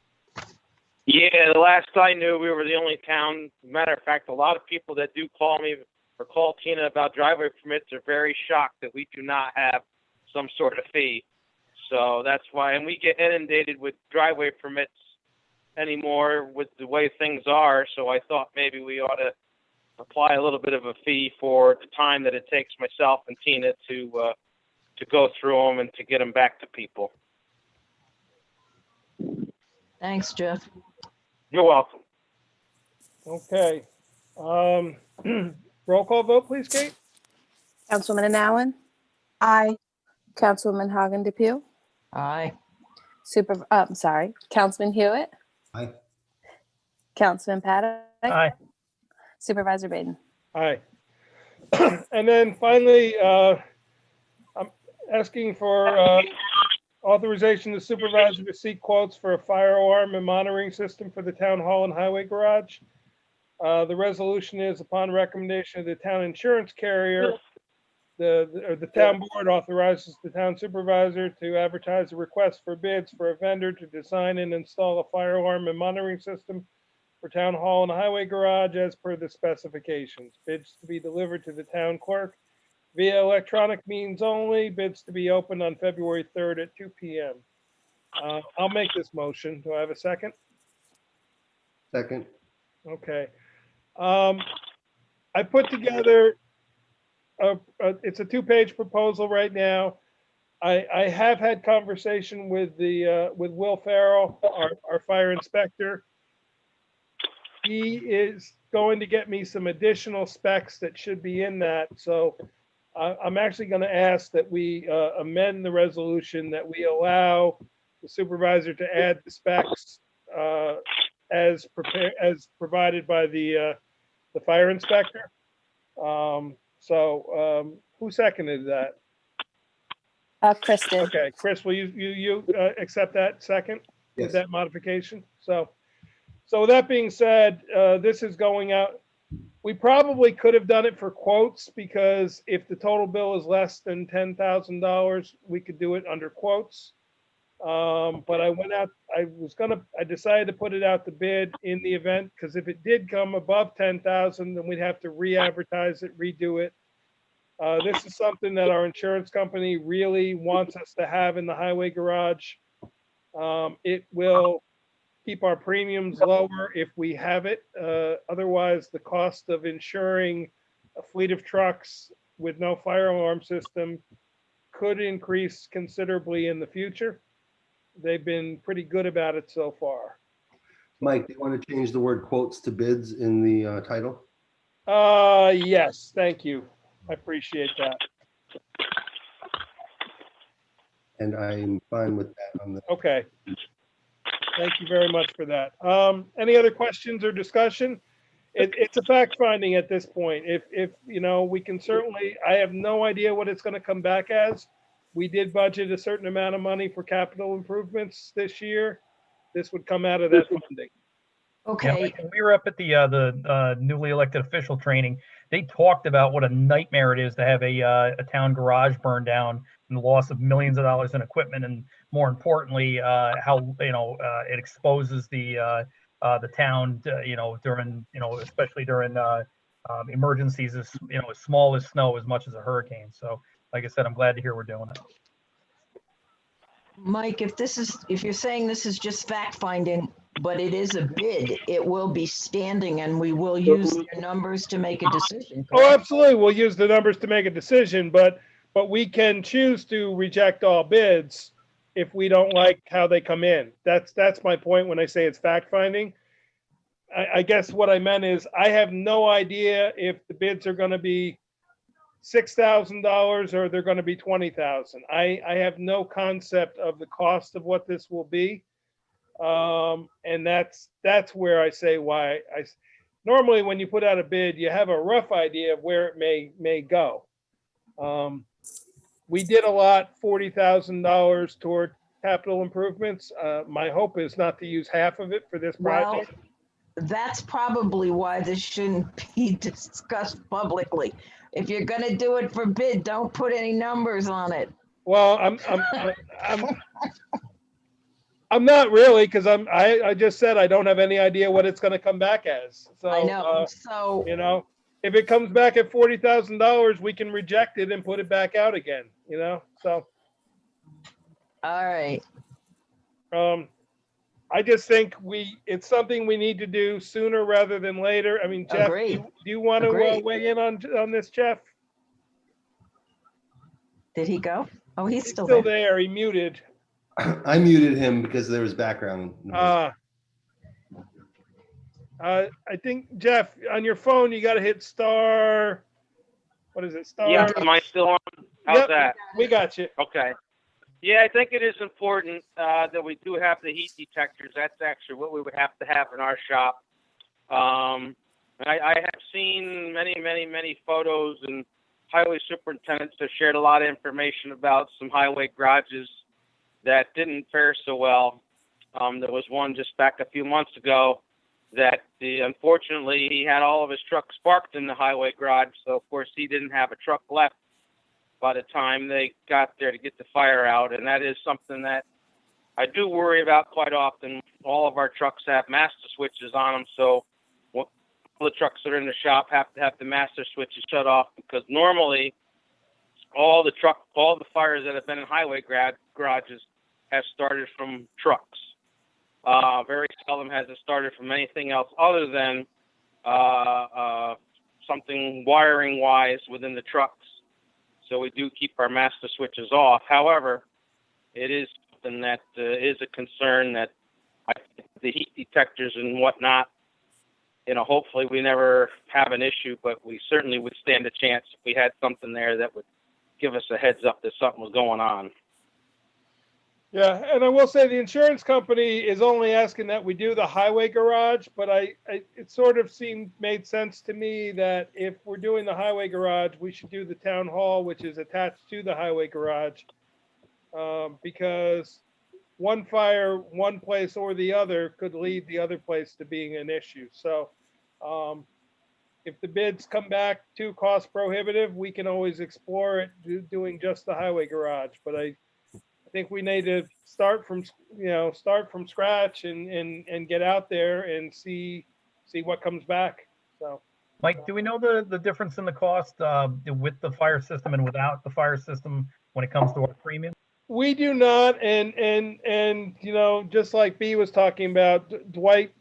Yeah, the last I knew, we were the only town. Matter of fact, a lot of people that do call me or call Tina about driveway permits are very shocked that we do not have some sort of fee. So that's why, and we get inundated with driveway permits anymore with the way things are. So I thought maybe we ought to apply a little bit of a fee for the time that it takes myself and Tina to go through them and to get them back to people. Thanks, Jeff. You're welcome. Okay. Roll call vote, please, Kate? Councilwoman Allen, Aye. Councilwoman Hagen Depew, Aye. Councilman Hewitt, Aye. Councilman Paddock, Aye. Supervisor Baden. Aye. And then finally, I'm asking for authorization to supervisor to seek quotes for a fire alarm and monitoring system for the town hall and highway garage. The resolution is upon recommendation of the town insurance carrier. The town board authorizes the town supervisor to advertise a request for bids for a vendor to design and install a fire alarm and monitoring system for town hall and highway garage as per the specifications. Bids to be delivered to the town clerk via electronic means only. Bids to be opened on February 3rd at 2 p.m. I'll make this motion. Do I have a second? Second. Okay. I put together it's a 2-page proposal right now. I have had conversation with Will Farrell, our fire inspector. He is going to get me some additional specs that should be in that. So I'm actually going to ask that we amend the resolution, that we allow the supervisor to add the specs as provided by the fire inspector. So who seconded that? Chris did. Okay, Chris, will you accept that second with Yes. that modification? So with that being said, this is going out. We probably could have done it for quotes because if the total bill is less than $10,000, we could do it under quotes. But I decided to put it out to bid in the event, because if it did come above 10,000, then we'd have to re-advertise it, redo it. This is something that our insurance company really wants us to have in the highway garage. It will keep our premiums lower if we have it. Otherwise, the cost of insuring a fleet of trucks with no fire alarm system could increase considerably in the future. They've been pretty good about it so far. Mike, do you want to change the word quotes to bids in the title? Yes, thank you. I appreciate that. And I'm fine with that on the. Okay. Thank you very much for that. Any other questions or discussion? It's a fact finding at this point. If you know, we can certainly, I have no idea what it's going to come back as. We did budget a certain amount of money for capital improvements this year. This would come out of that funding. Okay, Like, when we were up at the newly elected official training, they talked about what a nightmare it is to have a town garage burned down and the loss of millions of dollars in equipment, and more importantly, how it exposes the town, during especially during emergencies as as small as snow as much as a hurricane. So, like I said, I'm glad to hear we're doing it. Mike, if you're saying this is just fact finding, but it is a bid, it will be standing and we will use your numbers to make a decision, Oh, correct? absolutely. We'll use the numbers to make a decision, but we can choose to reject all bids if we don't like how they come in. That's my point when I say it's fact finding. I guess what I meant is I have no idea if the bids are going to be $6,000 or they're going to be $20,000. I have no concept of the cost of what this will be. And that's where I say why normally when you put out a bid, you have a rough idea of where it may go. We did a lot, $40,000 toward capital improvements. My hope is not to use half of it for this project. Well, that's probably why this shouldn't be discussed publicly. If you're gonna do it for bid, don't put any numbers on it. Well, I'm not really, because I just said I don't have any idea what it's going to come back as. So I know, so, if it comes back at $40,000, we can reject it and put it back out again. So all right. I just think it's something we need to do sooner rather than later. I mean, Jeff, Agreed. do you want to Agreed. weigh in on this, Jeff? Did he go? Oh, he's He's still still there. there. He muted. I muted him because there was background noise. I think, Jeff, on your phone, you got to hit star. What is it? Star. Yeah, am I still on? How's Yep, that? we got you. Okay. Yeah, I think it is important that we do have the heat detectors. That's actually what we would have to have in our shop. I have seen many photos, and highway superintendents have shared a lot of information about some highway garages that didn't fare so well. There was one just back a few months ago that unfortunately he had all of his trucks parked in the highway garage. So of course he didn't have a truck left by the time they got there to get the fire out. And that is something that I do worry about quite often. All of our trucks have master switches on them. So all the trucks that are in the shop have to have the master switches shut off, because normally all the fires that have been in highway garages have started from trucks. Very seldom has it started from anything else other than something wiring wise within the trucks. So we do keep our master switches off. However, it is something that is a concern that I think the heat detectors and whatnot, hopefully we never have an issue, but we certainly would stand a chance if we had something there that would give us a heads up that something was going on. Yeah, and I will say the insurance company is only asking that we do the highway garage, but it sort of made sense to me that if we're doing the highway garage, we should do the town hall, which is attached to the highway garage. Because one fire, one place or the other could lead the other place to being an issue. So, if the bids come back too cost prohibitive, we can always explore it, doing just the highway garage. But I think we need to start from scratch and get out there and see what comes back. So, Mike, do we know the difference in the cost with the fire system and without the fire system when it comes to our premium? we do not, and just like B was talking about, Dwight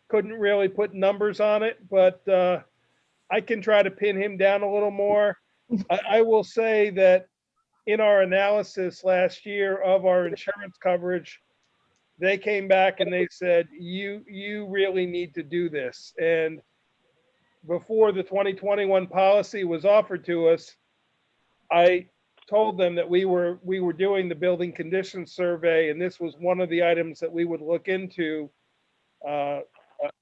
couldn't really put numbers on it, but I can try to pin him down a little more. I will say that in our analysis last year of our insurance coverage, they came back and they said, you really need to do this. And before the 2021 policy was offered to us, I told them that we were doing the building condition survey, and this was one of the items that we would look into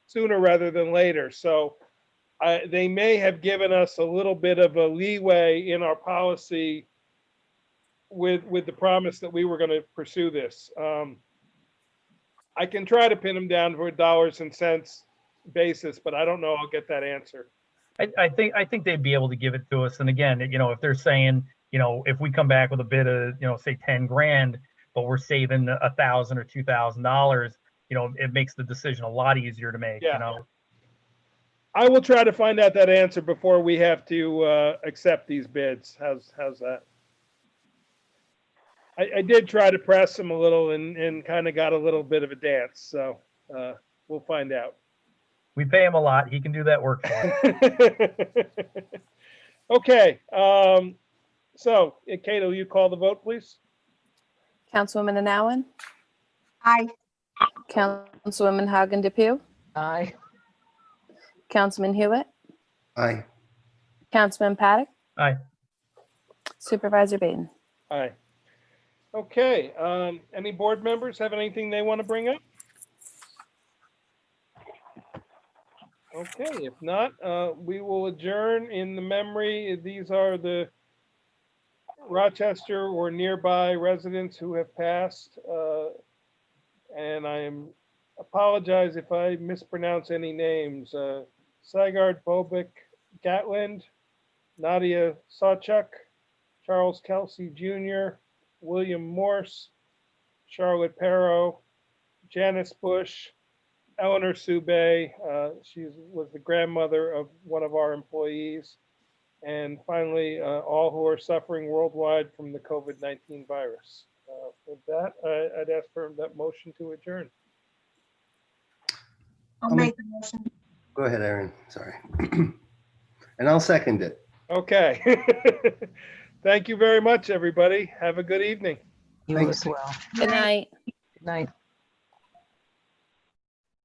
sooner rather than later. So they may have given us a little bit of a leeway in our policy with the promise that we were going to pursue this. I can try to pin them down for a dollars and cents basis, but I don't know I'll get that answer. I think they'd be able to give it to us. And again, if they're saying, if we come back with a bid of, say 10 grand, but we're saving $1,000 or $2,000, it makes the decision a lot easier to make. Yeah. I will try to find out that answer before we have to accept these bids. How's that? I did try to press them a little and kind of got a little bit of a dance. So we'll find out. We pay him a lot. He can do that work for us. Okay. So, Kate, will you call the vote, please? Councilwoman Anowen, Aye. Councilwoman Hagen DePew, Aye. Councilman Hewitt, Aye. Councilman Paddock, Aye. Supervisor Baden. Aye. Okay. Any board members have anything they want to bring up? Okay, if not, we will adjourn in the memory. These are the Rochester or nearby residents who have passed. And I apologize if I mispronounce any names. Sigard Bobik Gatland, Nadia Sawchuk, Charles Kelsey Jr., William Morse, Charlotte Perro, Janice Bush, Eleanor Subay, she was the grandmother of one of our employees. And finally, all who are suffering worldwide from the COVID-19 virus. With that, I'd ask for that motion to adjourn. I'll make the motion. Go ahead, Aaron. Sorry. And I'll second it. Okay. Thank you very much, everybody. Have a good evening. You as well. Good night. Good night.